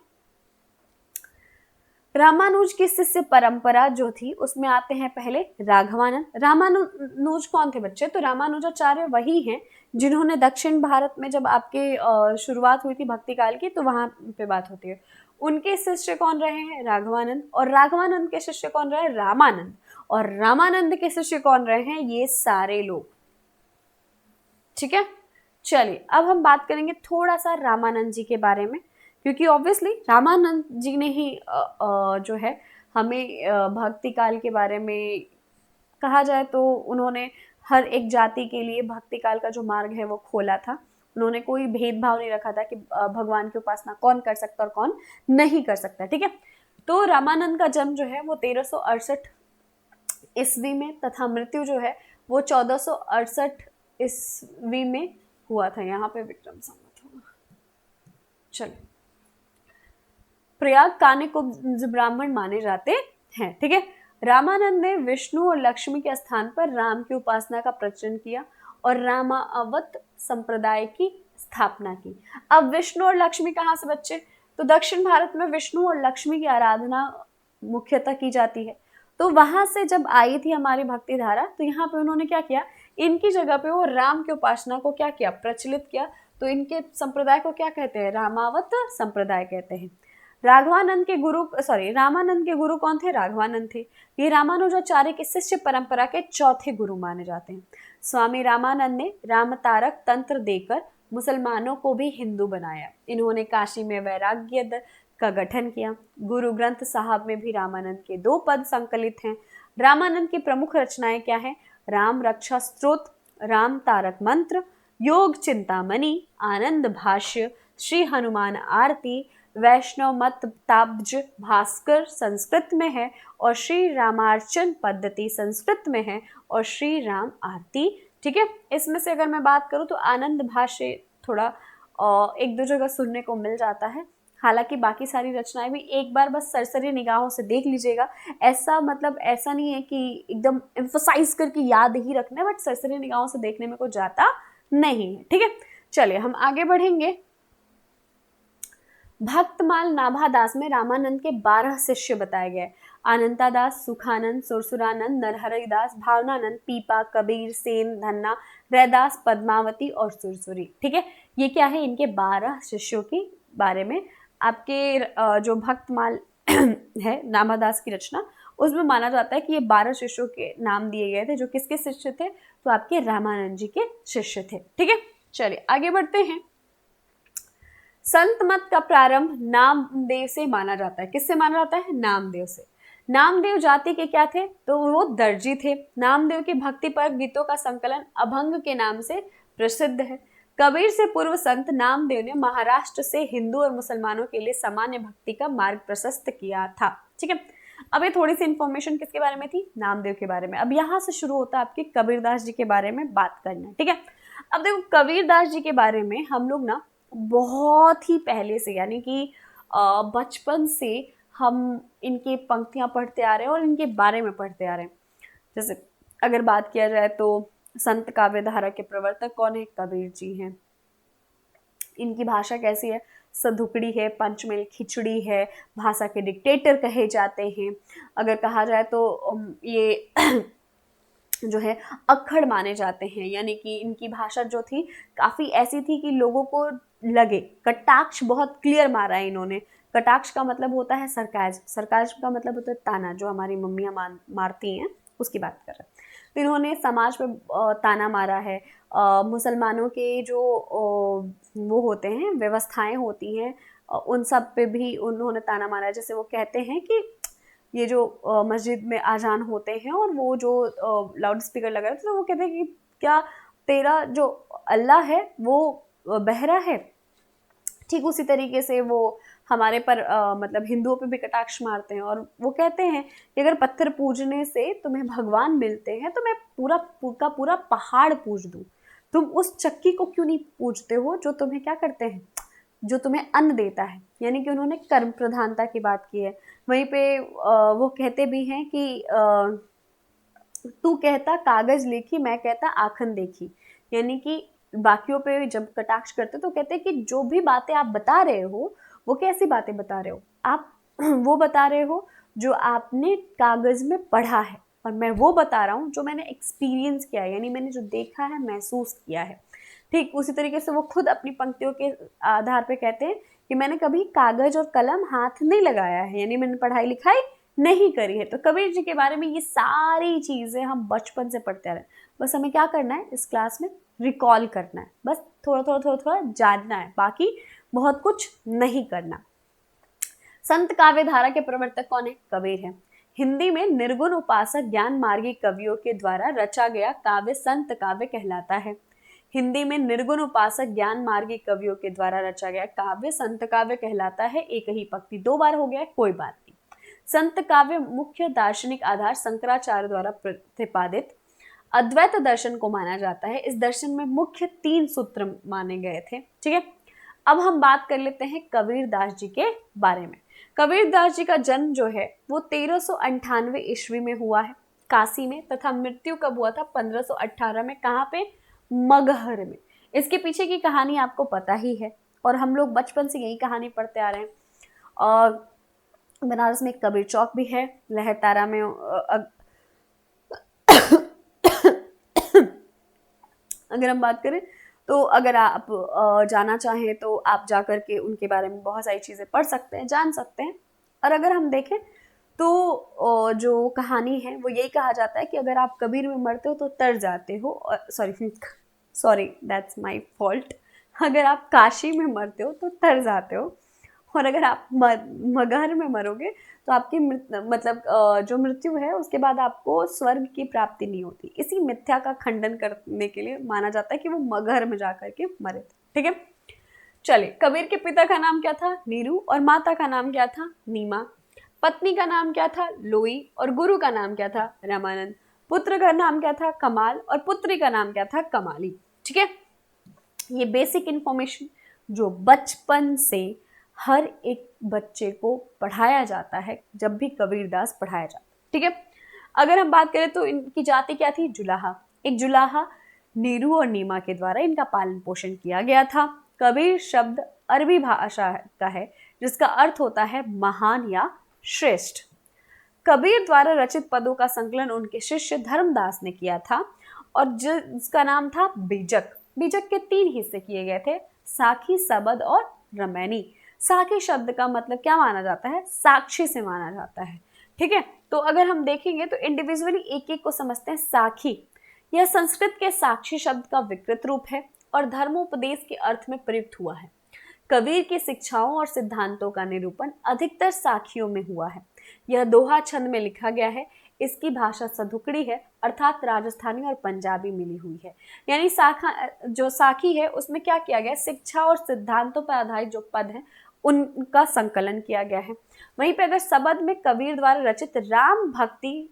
रामानुज की शिष्य परंपरा जो थी उसमें आते हैं पहले राघवानंद। रामानुज कौन थे बच्चे, तो रामानुजाचार्य वही हैं जिन्होंने दक्षिण भारत में जब आपके शुरुआत हुई थी भक्ति काल की तो वहां पे बात होती है। उनके शिष्य कौन रहे हैं, राघवानंद। और राघवानंद के शिष्य कौन रहे, रामानंद। और रामानंद के शिष्य कौन रहे हैं, ये सारे लोग। ठीक है, चलिए अब हम बात करेंगे थोड़ा सा रामानंद जी के बारे में, क्योंकि ऑब्वियसली रामानंद जी ने ही जो है हमें भक्ति काल के बारे में कहा जाए तो उन्होंने हर एक जाति के लिए भक्ति काल का जो मार्ग है वो खोला था। उन्होंने कोई भेदभाव नहीं रखा था कि भगवान की उपासना कौन कर सकता और कौन नहीं कर सकता। ठीक है, तो रामानंद का जन्म जो है वो 1368 ईस्वी में तथा मृत्यु जो है वो 1468 ईस्वी में हुआ था। यहाँ पे विक्रम संवत होगा। चलिए, प्रयाग कानिकुब्ज ब्राह्मण माने जाते हैं। ठीक है, रामानंद ने विष्णु और लक्ष्मी के स्थान पर राम की उपासना का प्रचलन किया और रामावत संप्रदाय की स्थापना की। अब विष्णु और लक्ष्मी कहाँ से बच्चे? तो दक्षिण भारत में विष्णु और लक्ष्मी की आराधना मुख्यतः की जाती है। तो वहां से जब आई थी हमारी भक्ति धारा, तो यहाँ पे उन्होंने क्या किया, इनकी जगह पे वो राम की उपासना को क्या किया, प्रचलित किया। तो इनके संप्रदाय को क्या कहते हैं? रामावत संप्रदाय कहते हैं। राघवानंद के गुरु रामानंद के गुरु कौन थे? राघवानंद थे। ये रामानुजाचार्य की शिष्य परंपरा के चौथे गुरु माने जाते हैं। स्वामी रामानंद ने रामतारक तंत्र देकर मुसलमानों को भी हिंदू बनाया। इन्होंने काशी में वैराग्य का गठन किया। गुरु ग्रंथ साहब में भी रामानंद के 2 पद संकलित हैं। रामानंद की प्रमुख रचनाएं क्या है? राम रक्षा स्तोत्र, राम तारक मंत्र, योग चिंतामणि, आनंद भाष्य, श्री हनुमान आरती, वैष्णव मत ताब्ज भास्कर संस्कृत में है, और श्री रामार्चन पद्धति संस्कृत में है, और श्री राम आरती। ठीक है, इसमें से अगर मैं बात करूं तो आनंद भाष्य थोड़ा 1-2 जगह सुनने को मिल जाता है। हालांकि बाकी सारी रचनाएं भी एक बार बस सरसरी निगाहों से देख लीजिएगा। ऐसा नहीं है कि एकदम एम्फसाइज करके याद ही रखना है, बट सरसरी निगाहों से देखने में कुछ जाता नहीं है। ठीक है, चलिए हम आगे बढ़ेंगे। भक्तमाल नाभादास में रामानंद के 12 शिष्य बताए गए। अनंतादास, सुखानंद, सुरसुरानंद, नरहरिदास, भावनानंद, पीपा, कबीर, सेन, धन्ना, रैदास, पद्मावती और सुरसुरी। ठीक है, ये क्या है? इनके 12 शिष्यों के बारे में आपके जो भक्तमाल है नाभादास की रचना, उसमें माना जाता है कि ये 12 शिष्यों के नाम दिए गए थे। जो किसके शिष्य थे? तो आपके रामानंद जी के शिष्य थे। ठीक है, चलिए आगे बढ़ते हैं। संत मत का प्रारंभ नामदेव से माना जाता है। किससे माना जाता है? नामदेव से। नामदेव जाति के क्या थे? तो वो दर्जी थे। नामदेव के भक्ति पर गीतों का संकलन अभंग के नाम से प्रसिद्ध है। कबीर से पूर्व संत नामदेव ने महाराष्ट्र से हिंदू और मुसलमानों के लिए सामान्य भक्ति का मार्ग प्रशस्त किया था। ठीक है, अब ये थोड़ी सी इंफॉर्मेशन किसके बारे में थी? नामदेव के बारे में। अब यहाँ से शुरू होता है आपके कबीरदास जी के बारे में बात करना। ठीक है, अब देखो कबीरदास जी के बारे में हम लोग ना बहुत ही पहले से, यानी कि बचपन से हम इनकी पंक्तियां पढ़ते आ रहे हैं और इनके बारे में पढ़ते आ रहे हैं। जैसे अगर बात किया जाए तो संत काव्य धारा के प्रवर्तक कौन है? कबीर जी हैं। इनकी भाषा कैसी है? सधुकड़ी है, पंचमेल खिचड़ी है, भाषा के डिक्टेटर कहे जाते हैं। अगर कहा जाए तो ये जो है अक्खड़ माने जाते हैं, यानी कि इनकी भाषा जो थी काफ़ी ऐसी थी कि लोगों को लगे। कटाक्ष बहुत क्लियर मारा है इन्होंने। कटाक्ष का मतलब होता है सरकाज, सरकाज का मतलब होता है ताना, जो हमारी मम्मियाँ मारती हैं, उसकी बात कर रहे हैं। तो इन्होंने समाज पे ताना मारा है। मुसलमानों के जो वो होते हैं, व्यवस्थाएं होती हैं, उन सब पे भी उन्होंने ताना मारा है। जैसे वो कहते हैं कि ये जो मस्जिद में आजान होते हैं और वो जो लाउड स्पीकर लगा रहता है, तो वो कहते हैं कि क्या तेरा जो अल्लाह है वो बहरा है? ठीक उसी तरीके से वो हमारे पर मतलब हिंदुओं पे भी कटाक्ष मारते हैं, और वो कहते हैं कि अगर पत्थर पूजने से तुम्हें भगवान मिलते हैं तो मैं पूरा पहाड़ पूज दूं। तुम उस चक्की को क्यों नहीं पूजते हो जो तुम्हें क्या करते हैं, जो तुम्हें अन्न देता है। यानी कि उन्होंने कर्म प्रधानता की बात की है। वहीं पे वो कहते भी हैं कि तू कहता कागज लेखी, मैं कहता आखन देखी। यानी कि बाकियों पे जब कटाक्ष करते तो कहते हैं कि जो भी बातें आप बता रहे हो वो कैसी बातें बता रहे हो, आप वो बता रहे हो जो आपने कागज में पढ़ा है, और मैं वो बता रहा हूँ जो मैंने एक्सपीरियंस किया है, यानी मैंने जो देखा है, महसूस किया है। ठीक उसी तरीके से वो खुद अपनी पंक्तियों के आधार पे कहते हैं कि मैंने कभी कागज और कलम हाथ नहीं लगाया है, यानी मैंने पढ़ाई लिखाई नहीं करी है। तो कबीर जी के बारे में ये सारी चीज़ें हम बचपन से पढ़ते आ रहे हैं। बस हमें क्या करना है, इस क्लास में रिकॉल करना है, बस थोड़ा जानना है, बाकी बहुत कुछ नहीं करना। संत काव्य धारा के प्रवर्तक कौन है? कबीर है। हिंदी में निर्गुण उपासक ज्ञान मार्गी कवियों के द्वारा रचा गया काव्य संत काव्य कहलाता है। हिंदी में निर्गुण उपासक ज्ञान मार्गी कवियों के द्वारा रचा गया काव्य संत काव्य कहलाता है। एक ही पंक्ति 2 बार हो गया है, कोई बात नहीं। संत काव्य मुख्य दार्शनिक आधार शंकराचार्य द्वारा प्रतिपादित अद्वैत दर्शन को माना जाता है। इस दर्शन में मुख्य 3 सूत्र माने गए थे। ठीक है, अब हम बात कर लेते हैं कबीरदास जी के बारे में। कबीरदास जी का जन्म जो है वो 1398 ईस्वी में हुआ है काशी में, तथा मृत्यु कब हुआ था? 1518 में। कहाँ पे? मगहर में। इसके पीछे की कहानी आपको पता ही है और हम लोग बचपन से यही कहानी पढ़ते आ रहे हैं। और बनारस में कबीर चौक भी है, लहरतारा में अगर हम बात करें तो अगर आप जाना चाहें तो आप जा कर के उनके बारे में बहुत सारी चीज़ें पढ़ सकते हैं, जान सकते हैं। और अगर हम देखें तो जो कहानी है वो यही कहा जाता है कि अगर आप कबीर में मरते हो तो तर जाते हो, सॉरी दैट्स माय फॉल्ट, अगर आप काशी में मरते हो तो तर जाते हो, और अगर आप मगहर में मरोगे तो आपकी मतलब जो मृत्यु है उसके बाद आपको स्वर्ग की प्राप्ति नहीं होती। इसी मिथ्या का खंडन करने के लिए माना जाता है कि वो मगहर में जाकर के मरे थे। ठीक है, चलिए, कबीर के पिता का नाम क्या था? नीरू, और माता का नाम क्या था? नीमा। पत्नी का नाम क्या था? लोई, और गुरु का नाम क्या था? रामानंद। पुत्र का नाम क्या था? कमाल, और पुत्री का नाम क्या था? कमाली। ठीक है, ये बेसिक इंफॉर्मेशन जो बचपन से हर एक बच्चे को पढ़ाया जाता है जब भी कबीरदास पढ़ाया जाता है। ठीक है, अगर हम बात करें तो इनकी जाति क्या थी? जुलाहा। एक जुलाहा नीरू और नीमा के द्वारा इनका पालन पोषण किया गया था। कबीर शब्द अरबी भाषा का है जिसका अर्थ होता है महान या श्रेष्ठ। कबीर द्वारा रचित पदों का संकलन उनके शिष्य धर्मदास ने किया था और जिसका नाम था बीजक। बीजक के 3 हिस्से किए गए थे, साखी, सबद और रमैनी। साखी शब्द का मतलब क्या माना जाता है? साक्षी से माना जाता है। ठीक है, तो अगर हम देखेंगे तो इंडिविजुअली एक एक को समझते हैं। साखी यह संस्कृत के साक्षी शब्द का विकृत रूप है और धर्मोपदेश के अर्थ में प्रयुक्त हुआ है। कबीर की शिक्षाओं और सिद्धांतों का निरूपण अधिकतर साखियों में हुआ है। यह दोहा छंद में लिखा गया है। इसकी भाषा सधुकड़ी है, अर्थात राजस्थानी और पंजाबी मिली हुई है। यानी जो साखी है उसमें क्या किया गया? शिक्षा और सिद्धांतों पर आधारित जो पद हैं उनका संकलन किया गया है। वहीं पे अगर सबद में कबीर द्वारा रचित राम भक्ति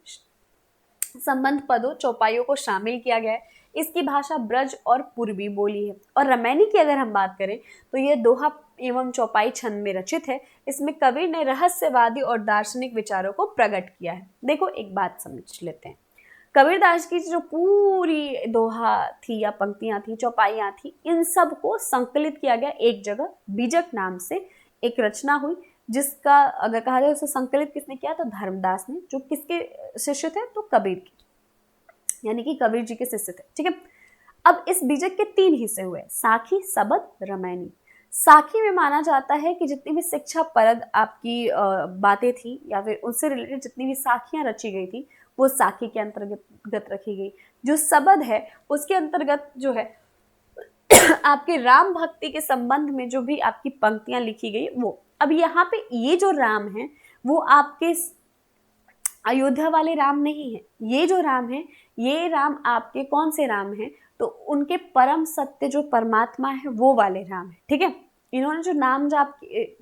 संबंध पदों चौपाइयों को शामिल किया गया है। इसकी भाषा ब्रज और पूर्वी बोली है। और रमैनी की अगर हम बात करें तो यह दोहा एवं चौपाई छंद में रचित है। इसमें कबीर ने रहस्यवादी और दार्शनिक विचारों को प्रकट किया है। देखो, एक बात समझ लेते हैं, कबीरदास की जो पूरी दोहा थी या पंक्तियां थी, चौपाइयां थी, इन सब को संकलित किया गया एक जगह, बीजक नाम से एक रचना हुई, जिसका अगर कहा जाए उसे संकलित किसने किया तो धर्मदास ने, जो किसके शिष्य थे तो कबीर के, यानी कि कबीर जी के शिष्य थे। ठीक है, अब इस बीजक के 3 हिस्से हुए, साखी, सबद, रमैनी। साखी में माना जाता है कि जितनी भी शिक्षा परद आपकी बातें थी या फिर उससे रिलेटेड जितनी भी साखियां रची गई थी वो साखी के अंतर्गत रखी गई। जो सबद है उसके अंतर्गत जो है आपके राम भक्ति के संबंध में जो भी आपकी पंक्तियां लिखी गई वो। अब यहाँ पे ये जो राम है वो आपके अयोध्या वाले राम नहीं है। ये जो राम है ये राम आपके कौन से राम है तो उनके परम सत्य जो परमात्मा है वो वाले राम है। ठीक है, इन्होंने जो नाम जाप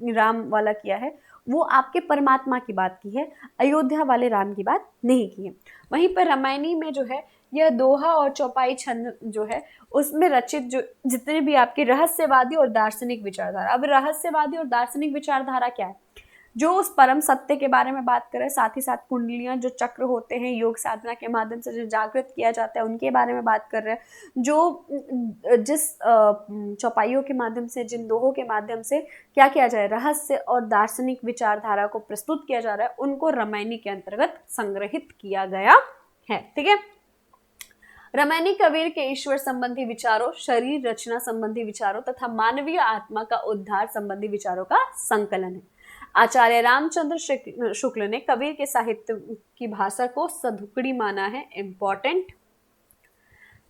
राम वाला किया है वो आपके परमात्मा की बात की है, अयोध्या वाले राम की बात नहीं की है। वहीं पर रामायणी में जो है यह दोहा और चौपाई छंद जो है उसमें रचित जो जितने भी आपके रहस्यवादी और दार्शनिक विचारधारा। अब रहस्यवादी और दार्शनिक विचारधारा क्या है? जो उस परम सत्य के बारे में बात करें, साथ ही साथ कुंडलियां जो चक्र होते हैं योग साधना के माध्यम से जो जागृत किया जाता है उनके बारे में बात कर रहे हैं। जो जिस चौपाइयों के माध्यम से, जिन दोहों के माध्यम से क्या किया जाए, रहस्य और दार्शनिक विचारधारा को प्रस्तुत किया जा रहा है, उनको रामायणी के अंतर्गत संग्रहित किया गया है। ठीक है, रामायणी कबीर के ईश्वर संबंधी विचारों, शरीर रचना संबंधी विचारों तथा मानवीय आत्मा का उद्धार संबंधी विचारों का संकलन है। आचार्य रामचंद्र शुक्ल ने कबीर के साहित्य की भाषा को सधुकड़ी माना है, इंपॉर्टेंट।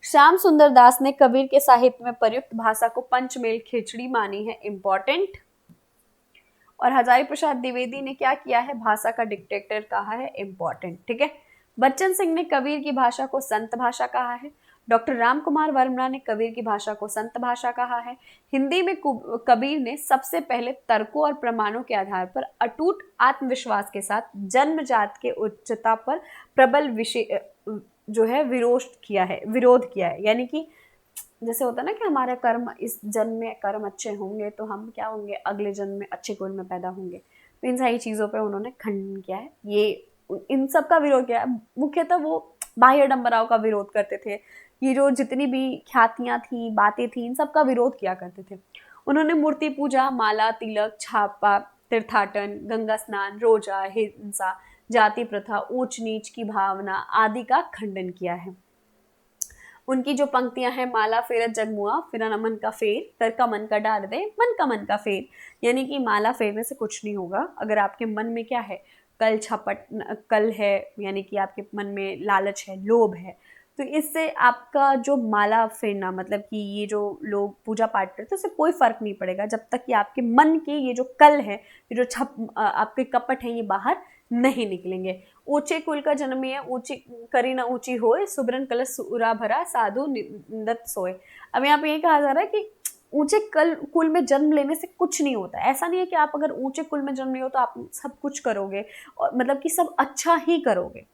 श्याम सुंदर दास ने कबीर के साहित्य में प्रयुक्त भाषा को पंचमेल खिचड़ी मानी है, इंपॉर्टेंट। और हजारी प्रसाद द्विवेदी ने क्या किया है? भाषा का डिक्टेटर कहा है, इंपॉर्टेंट। ठीक है, बच्चन सिंह ने कबीर की भाषा को संत भाषा कहा है। डॉक्टर राम कुमार वर्मा ने कबीर की भाषा को संत भाषा कहा है। हिंदी में कबीर ने सबसे पहले तर्कों और प्रमाणों के आधार पर अटूट आत्मविश्वास के साथ जन्मजात के उच्चता पर प्रबल विषय जो है विरोध किया है। यानी कि जैसे होता है ना कि हमारा कर्म इस जन्म में कर्म अच्छे होंगे तो हम क्या होंगे, अगले जन्म में अच्छे कुल में पैदा होंगे। तो इन सारी चीजों पे उन्होंने खंडन किया है, ये इन सब का विरोध किया है। मुख्यतः वो बाह्य डंबराव का विरोध करते थे ये जो जितनी भी ख्यातियां थी, बातें थी, इन सब का विरोध किया करते थे। उन्होंने मूर्ति पूजा, माला, तिलक, छापा, तीर्थाटन, गंगा स्नान, रोजा, हिंसा, जाति प्रथा, ऊंच नीच की भावना आदि का खंडन किया है। उनकी जो पंक्तियां हैं, माला फेरत जगमुआ, फिर न मन का फेर, कर का मन का डार दे, मन का फेर, यानी कि माला फेरने से कुछ नहीं होगा। अगर आपके मन में क्या है, कल छपट कल है, यानी कि आपके मन में लालच है, लोभ है, तो इससे आपका जो माला फेरना, मतलब कि ये जो लोग पूजा पाठ करते हैं, उससे कोई फर्क नहीं पड़ेगा जब तक कि आपके मन के ये जो कल है, ये जो आपके कपट है, ये बाहर नहीं निकलेंगे। ऊंचे कुल का जन्म है, ऊंची करी ना ऊंची होए, सुबरन कलश सुरा भरा, साधु निंदत सोए। अब यहाँ पे ये कहा जा रहा है कि ऊंचे कुल में जन्म लेने से कुछ नहीं होता। ऐसा नहीं है कि आप अगर ऊंचे कुल में जन्म लियो तो आप सब कुछ करोगे और मतलब कि सब अच्छा ही करोगे,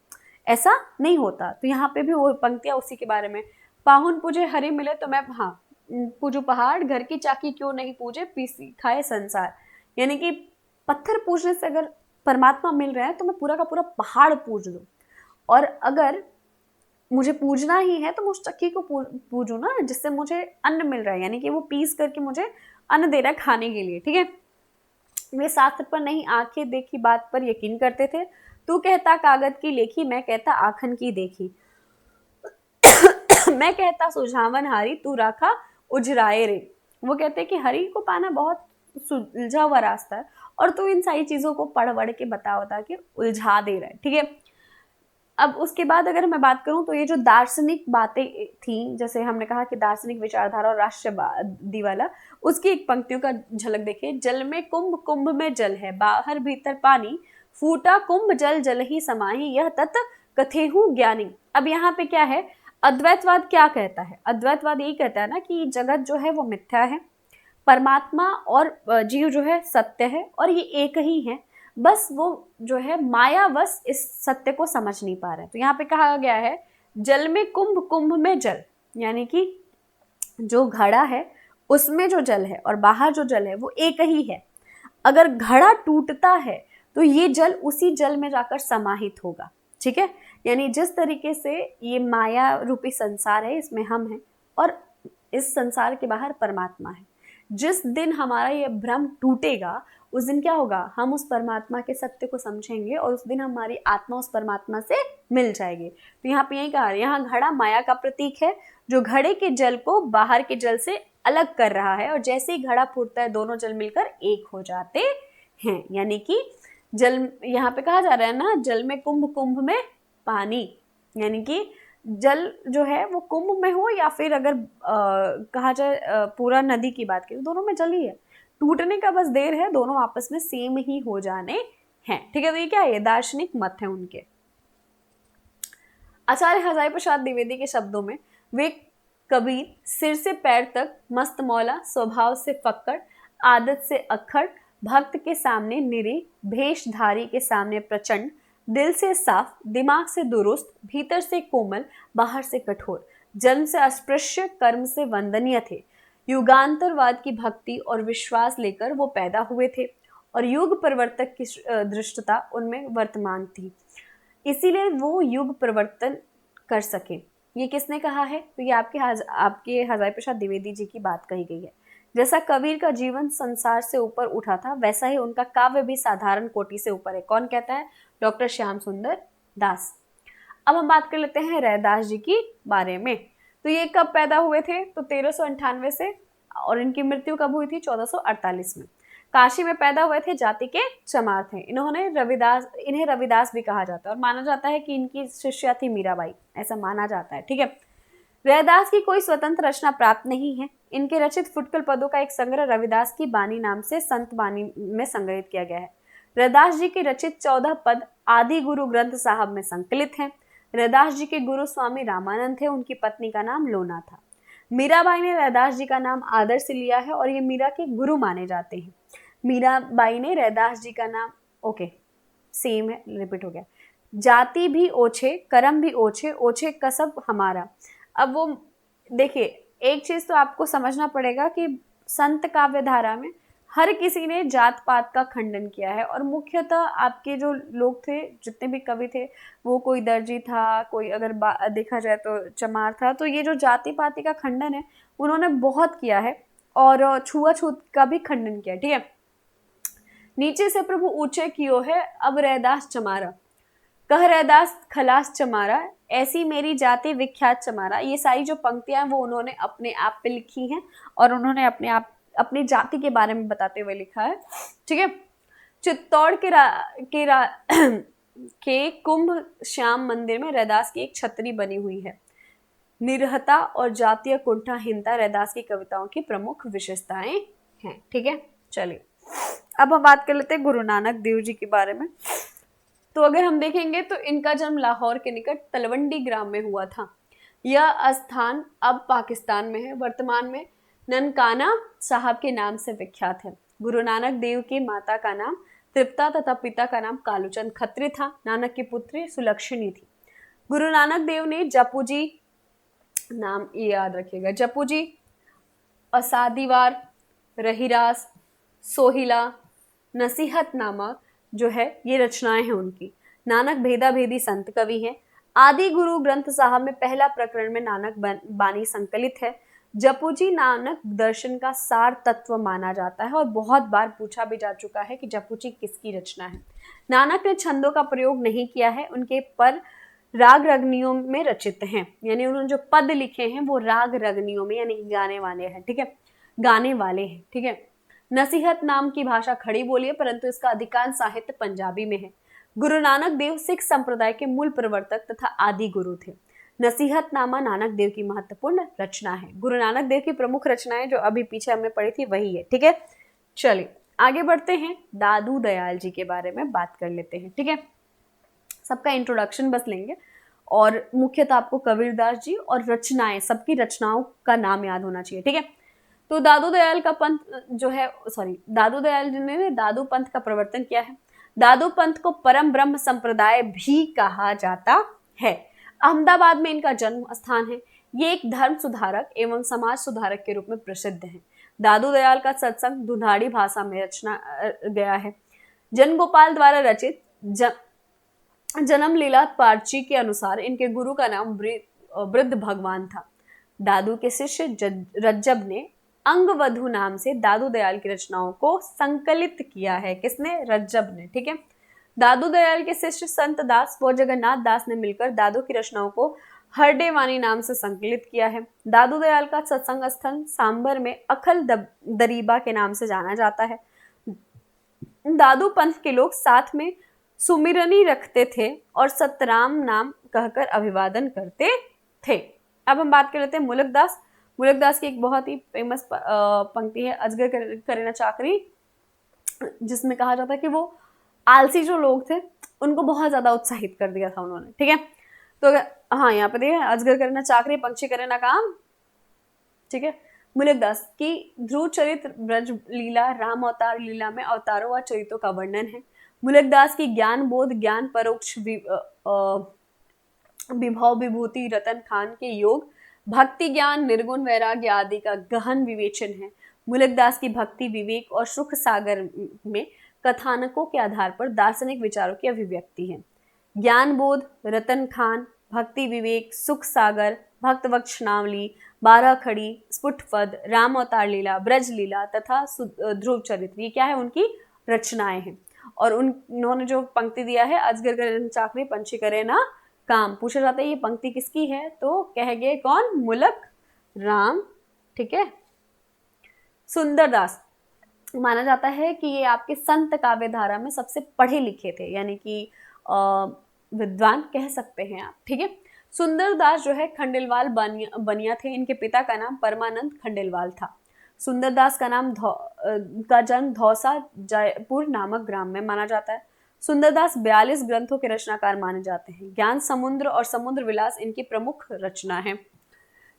ऐसा नहीं होता। तो यहाँ पे भी वो पंक्तियां उसी के बारे में। पाहुन पूजे हरि मिले तो मैं, हाँ, पूजू पहाड़, घर की चाकी क्यों नहीं पूजे, पीसी खाए संसार। यानी कि पत्थर पूजने से अगर परमात्मा मिल रहे हैं तो मैं पूरा का पूरा पहाड़ पूज लूं, और अगर मुझे पूजना ही है तो मैं उस चक्की को पूजू ना, जिससे मुझे अन्न मिल रहा है, यानी कि वो पीस करके मुझे अन्न दे रहा है खाने के लिए, ठीक है। वे शास्त्र पर नहीं आंखें देखी बात पर यकीन करते थे। तू कहता कागज की लेखी, मैं कहता आखन की देखी। मैं कहता सुझावन हारी, तू राखा उजराए रे। वो कहते हैं कि हरि को पाना बहुत सुलझा हुआ रास्ता है और तू इन सारी चीजों को पढ़ के बता के उलझा दे रहा है, ठीक है। अब उसके बाद अगर मैं बात करूं तो ये जो दार्शनिक बातें थी, जैसे हमने कहा कि दार्शनिक विचारधारा और राष्ट्रवादी वाला, उसकी एक पंक्तियों का झलक देखिए। जल में कुंभ, कुंभ में जल है, बाहर भीतर पानी, फूटा कुंभ जल जल ही समाही, यह तत् कथेहु ज्ञानी। अब यहाँ पे क्या है, अद्वैतवाद क्या कहता है? अद्वैतवाद यही कहता है ना कि जगत जो है वो मिथ्या है, परमात्मा और जीव जो है सत्य है, और ये एक ही है, बस वो जो है मायावश इस सत्य को समझ नहीं पा रहे। तो यहाँ पे कहा गया है जल में कुंभ, कुंभ में जल, यानी कि जो घड़ा है उसमें जो जल है और बाहर जो जल है वो एक ही है। अगर घड़ा टूटता है तो ये जल उसी जल में जाकर समाहित होगा, ठीक है। यानी जिस तरीके से ये माया रूपी संसार है, इसमें हम हैं और इस संसार के बाहर परमात्मा है। जिस दिन हमारा ये भ्रम टूटेगा उस दिन क्या होगा, हम उस परमात्मा के सत्य को समझेंगे और उस दिन हमारी आत्मा उस परमात्मा से मिल जाएगी। तो यहाँ पे यही कहा, यहाँ घड़ा माया का प्रतीक है जो घड़े के जल को बाहर के जल से अलग कर रहा है, और जैसे ही घड़ा फूटता है दोनों जल मिलकर एक हो जाते हैं। यानी कि जल, यहाँ पे कहा जा रहा है ना, जल में कुंभ, कुंभ में पानी, यानी कि जल जो है वो कुंभ में हो या फिर अगर कहा जाए पूरा नदी की बात करें, दोनों में जल ही है, टूटने का बस देर है, दोनों आपस में सेम ही हो जाने हैं, ठीक है। तो ये क्या है, दार्शनिक मत है उनके। आचार्य हजारी प्रसाद द्विवेदी के शब्दों में, वे कबीर सिर से पैर तक मस्त मौला, स्वभाव से फक्कड़, आदत से अक्खड़, भक्त के सामने निरी, भेषधारी के सामने प्रचंड, दिल से साफ, दिमाग से दुरुस्त, भीतर से कोमल, बाहर से कठोर, जन्म से अस्पृश्य, कर्म से वंदनीय थे। युगांतरवाद की भक्ति और विश्वास लेकर वो पैदा हुए थे और युग प्रवर्तक की दृष्टता उनमें वर्तमान थी, इसीलिए वो युग परिवर्तन कर सके। ये किसने कहा है? तो ये आपके हजारी प्रसाद द्विवेदी जी की बात कही गई है। जैसा कबीर का जीवन संसार से ऊपर उठा था, वैसा ही उनका काव्य भी साधारण कोटि से ऊपर है। कौन कहता है? डॉक्टर श्याम सुंदर दास। अब हम बात कर लेते हैं रैदास जी की बारे में। तो ये कब पैदा हुए थे? तो 1398 से, और इनकी मृत्यु कब हुई थी? 1448 में। काशी में पैदा हुए थे, जाति के चमार थे। इन्हें रविदास भी कहा जाता है और माना जाता है कि इनकी शिष्या थी मीराबाई, ऐसा माना जाता है, ठीक है। रैदास की कोई स्वतंत्र रचना प्राप्त नहीं है। इनके रचित फुटकल पदों का एक संग्रह रविदास की बानी नाम से संत बानी में संग्रहित किया गया है। रैदास जी के रचित 14 पद आदि गुरु ग्रंथ साहब में संकलित हैं। रैदास जी के गुरु स्वामी रामानंद थे, उनकी पत्नी का नाम लोना था। मीराबाई ने रैदास जी का नाम आदर से लिया है और ये मीरा के गुरु माने जाते हैं। मीराबाई ने रैदास जी का नाम, ओके सेम है, रिपीट हो गया। जाति भी ओछे, कर्म भी ओछे, ओछे कसब हमारा। अब वो देखिए, एक चीज तो आपको समझना पड़ेगा कि संत काव्य धारा में हर किसी ने जात पात का खंडन किया है, और मुख्यतः आपके जो लोग थे, जितने भी कवि थे, वो कोई दर्जी था, कोई अगर देखा जाए तो चमार था, तो ये जो जाति पाति का खंडन है उन्होंने बहुत किया है, और छुआछूत का भी खंडन किया। ठीक है, नीचे से प्रभु ऊंचे कियो है, अब रैदास चमारा, कह रैदास खलास चमारा, ऐसी मेरी जाति विख्यात चमारा। ये सारी जो पंक्तियां हैं वो उन्होंने अपने आप पे लिखी हैं, और उन्होंने अपने आप अपनी जाति के बारे में बताते हुए लिखा है। ठीक है, चित्तौड़ के कुंभ श्याम मंदिर में रैदास की एक छतरी बनी हुई है। निरहता और जातीय कुंठाहीनता रैदास की कविताओं की प्रमुख विशेषताएं हैं। ठीक है, चलिए अब हम बात कर लेते हैं गुरु नानक देव जी के बारे में। तो अगर हम देखेंगे तो इनका जन्म लाहौर के निकट तलवंडी ग्राम में हुआ था। यह स्थान अब पाकिस्तान में है। वर्तमान में ननकाना साहब के नाम से विख्यात है। गुरु नानक देव की माता का नाम तृप्ता तथा पिता का नाम कालूचंद खत्री था। नानक की पुत्री सुलक्षणी थी। गुरु नानक देव ने जपूजी, नाम ये याद रखिएगा, जपूजी, असादीवार, रहीरास, सोहिला, नसीहत नामक जो है ये रचनाएं हैं उनकी। नानक भेदा भेदी संत कवि हैं। आदि गुरु ग्रंथ साहब में पहला प्रकरण में नानक बानी संकलित है। जपूजी नानक दर्शन का सार तत्व माना जाता है, और बहुत बार पूछा भी जा चुका है कि जपूजी किसकी रचना है। नानक ने छंदों का प्रयोग नहीं किया है, उनके पर राग रगनियों में रचित हैं, यानी उन्होंने जो पद लिखे हैं वो राग रगनियों में यानी गाने वाले हैं। ठीक है, गाने वाले हैं। ठीक है, नसीहत नाम की भाषा खड़ी बोली है, परंतु इसका अधिकांश साहित्य पंजाबी में है। गुरु नानक देव सिख संप्रदाय के मूल प्रवर्तक तथा आदि गुरु थे। नसीहत नामा नानक देव की महत्वपूर्ण रचना है। गुरु नानक देव की प्रमुख रचनाएं जो अभी पीछे हमने पढ़ी थी वही है। ठीक है, चलिए आगे बढ़ते हैं, दादू दयाल जी के बारे में बात कर लेते हैं। ठीक है, सबका इंट्रोडक्शन बस लेंगे, और मुख्यतः आपको कबीरदास जी और रचनाएं, सबकी रचनाओं का नाम याद होना चाहिए। ठीक है, तो दादू दयाल का पंथ जो है, दादू दयाल जी ने दादू पंथ का प्रवर्तन किया है। दादू पंथ को परम ब्रह्म संप्रदाय भी कहा जाता है। अहमदाबाद में इनका जन्म स्थान है। ये एक धर्म सुधारक एवं समाज सुधारक के रूप में प्रसिद्ध है। दादू दयाल का सत्संग दुधाड़ी भाषा में रचना गया है। जनगोपाल द्वारा रचित जन्म लीला पार्ची के अनुसार इनके गुरु का नाम वृद्ध भगवान था। दादू के शिष्य रज्जब ने अंगवधु नाम से दादू दयाल की रचनाओं को संकलित किया है। किसने? रज्जब ने। ठीक है, दादू दयाल के शिष्य संत दास व जगन्नाथ दास ने मिलकर दादू की रचनाओं को हरडेवानी नाम से संकलित किया है। दादू दयाल का सत्संग स्थल सांबर में अखल दरीबा के नाम से जाना जाता है। दादू पंथ के लोग साथ में सुमिरनी रखते थे और सतराम नाम कहकर अभिवादन करते थे। अब हम बात कर लेते हैं मुलकदास। मुलकदास की एक बहुत ही फेमस पंक्ति है, अजगर करेना चाकरी, जिसमें कहा जाता है कि वो आलसी जो लोग थे उनको बहुत ज्यादा उत्साहित कर दिया था उन्होंने। ठीक है, तो हाँ यहाँ पे देखिए, अजगर करेना चाकरी, पंक्षी करेना काम। ठीक है, मुलकदास की ध्रुव चरित्र, ब्रज लीला, राम अवतार लीला में अवतारों व चरित्रों का वर्णन है। मुलकदास की ज्ञान बोध, ज्ञान परोक्ष, विभव विभूति, रतन खान के योग, भक्ति ज्ञान, निर्गुण वैराग्य आदि का गहन विवेचन है। मुलकदास की भक्ति, विवेक और सुख सागर में कथानकों के आधार पर दार्शनिक विचारों की अभिव्यक्ति है। ज्ञान बोध, रतन खान, भक्ति विवेक, सुख सागर, भक्त वक्षनावली, 12 खड़ी, स्फुटपद, राम अवतार लीला, ब्रज लीला तथा ध्रुव चरित्र, ये क्या है? उनकी रचनाएं हैं। और उन्होंने जो पंक्ति दिया है, अजगर करे चाकरी, पंछी करे ना काम, पूछा जाता है ये पंक्ति किसकी है? तो कह गए कौन? मुलक राम। ठीक है, सुंदरदास माना जाता है कि ये आपके संत काव्य धारा में सबसे पढ़े लिखे थे, यानी कि विद्वान कह सकते हैं आप। ठीक है, सुंदरदास जो है खंडेलवाल बनिया थे। इनके पिता का नाम परमानंद खंडेलवाल था। सुंदरदास का जन्म धौसा जयपुर नामक ग्राम में माना जाता है। सुंदरदास 42 ग्रंथों के रचनाकार माने जाते हैं। ज्ञान समुद्र और समुद्र विलास इनकी प्रमुख रचना है।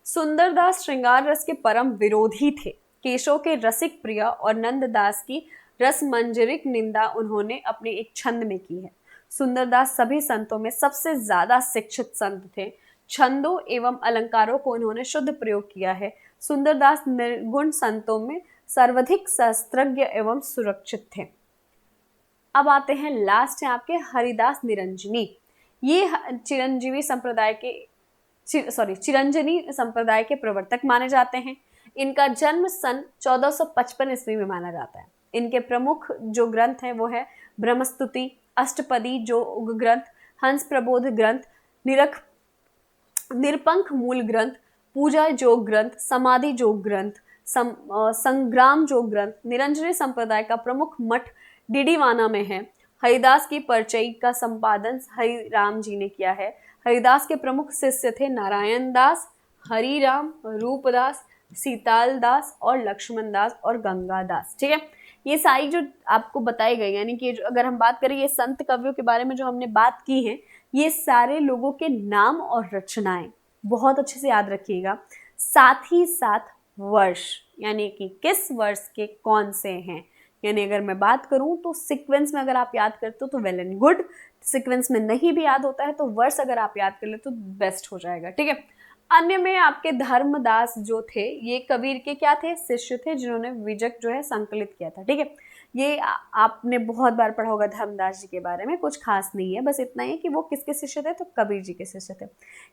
सुंदरदास श्रृंगार रस के परम विरोधी थे। केशव के रसिक प्रिय और नंददास की रस मंजरिक निंदा उन्होंने अपने एक छंद में की है। सुंदरदास सभी संतों में सबसे ज्यादा शिक्षित संत थे। छंदों एवं अलंकारों को उन्होंने शुद्ध प्रयोग किया है। सुंदरदास निर्गुण संतों में सर्वाधिक शस्त्रज्ञ एवं सुरक्षित थे। अब आते हैं लास्ट है आपके हरिदास निरंजनी। ये चिरंजीवी संप्रदाय के चिरंजनी संप्रदाय के प्रवर्तक माने जाते हैं। इनका जन्म सन 1455 ईस्वी में माना जाता है। इनके प्रमुख जो ग्रंथ हैं वो है ब्रह्मस्तुति, अष्टपदी योग ग्रंथ, हंस प्रबोध ग्रंथ, निरपंख मूल ग्रंथ, पूजा योग ग्रंथ, समाधि योग ग्रंथ, संग्राम योग ग्रंथ। निरंजनी संप्रदाय का प्रमुख मठ डिडीवाना में है। हरिदास की परिचय का संपादन हरिराम जी ने किया है। हरिदास के प्रमुख शिष्य थे नारायण दास, हरिराम, रूपदास, सीताल दास और लक्ष्मण दास और गंगा दास। ठीक है, ये सारी जो आपको बताई गई, यानी कि अगर हम बात करें ये संत कवियों के बारे में जो हमने बात की है, ये सारे लोगों के नाम और रचनाएं बहुत अच्छे से याद रखिएगा। साथ ही साथ वर्ष, यानी कि किस वर्ष के कौन से हैं। यानी अगर मैं बात करूं तो सीक्वेंस में अगर आप याद करते हो तो वेल एंड गुड, सीक्वेंस में नहीं भी याद होता है तो वर्ष अगर आप याद कर ले तो बेस्ट हो जाएगा। ठीक है, अन्य में आपके धर्मदास जो थे ये कबीर के क्या थे, शिष्य थे, जिन्होंने विजक जो है संकलित किया था। ठीक है, ये आपने बहुत बार पढ़ा होगा धर्मदास जी के बारे में, कुछ खास नहीं है, बस इतना ही कि वो किसके शिष्य थे, तो कबीर जी के शिष्य थे।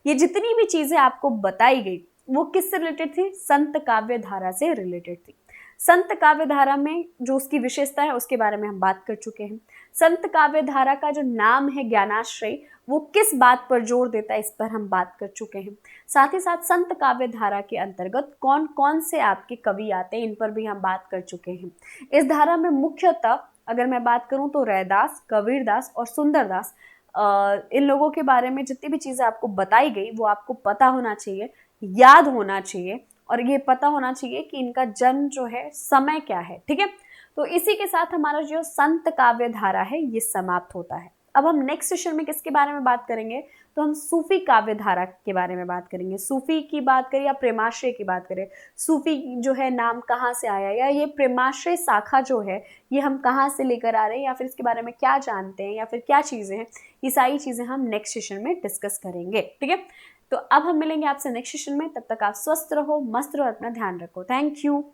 ये जितनी भी चीजें आपको बताई गई वो किससे रिलेटेड थी, संत काव्य धारा से रिलेटेड थी। संत काव्य धारा में जो उसकी विशेषता है उसके बारे में हम बात कर चुके हैं। संत काव्य धारा का जो नाम है ज्ञानाश्रय, वो किस बात पर जोर देता है इस पर हम बात कर चुके हैं। साथ ही साथ संत काव्य धारा के अंतर्गत कौन कौन से आपके कवि आते हैं इन पर भी हम बात कर चुके हैं। इस धारा में मुख्यतः अगर मैं बात करूं तो रैदास, कबीरदास और सुंदरदास, इन लोगों के बारे में जितनी भी चीजें आपको बताई गई वो आपको पता होना चाहिए, याद होना चाहिए, और ये पता होना चाहिए कि इनका जन्म जो है समय क्या है। ठीक है, तो इसी के साथ हमारा जो संत काव्य धारा है ये समाप्त होता है। अब हम नेक्स्ट सेशन में किसके बारे में बात करेंगे, तो हम सूफी काव्य धारा के बारे में बात करेंगे। सूफी की बात करें या प्रेमाश्रय की बात करें, सूफी जो है नाम कहाँ से आया, या ये प्रेमाश्रय शाखा जो है ये हम कहाँ से लेकर आ रहे हैं, या फिर इसके बारे में क्या जानते हैं, या फिर क्या चीज़ें हैं, ये सारी चीज़ें हम नेक्स्ट सेशन में डिस्कस करेंगे। ठीक है, तो अब हम मिलेंगे आपसे नेक्स्ट सेशन में। तब तक आप स्वस्थ रहो, मस्त रहो, अपना ध्यान रखो। Thank you.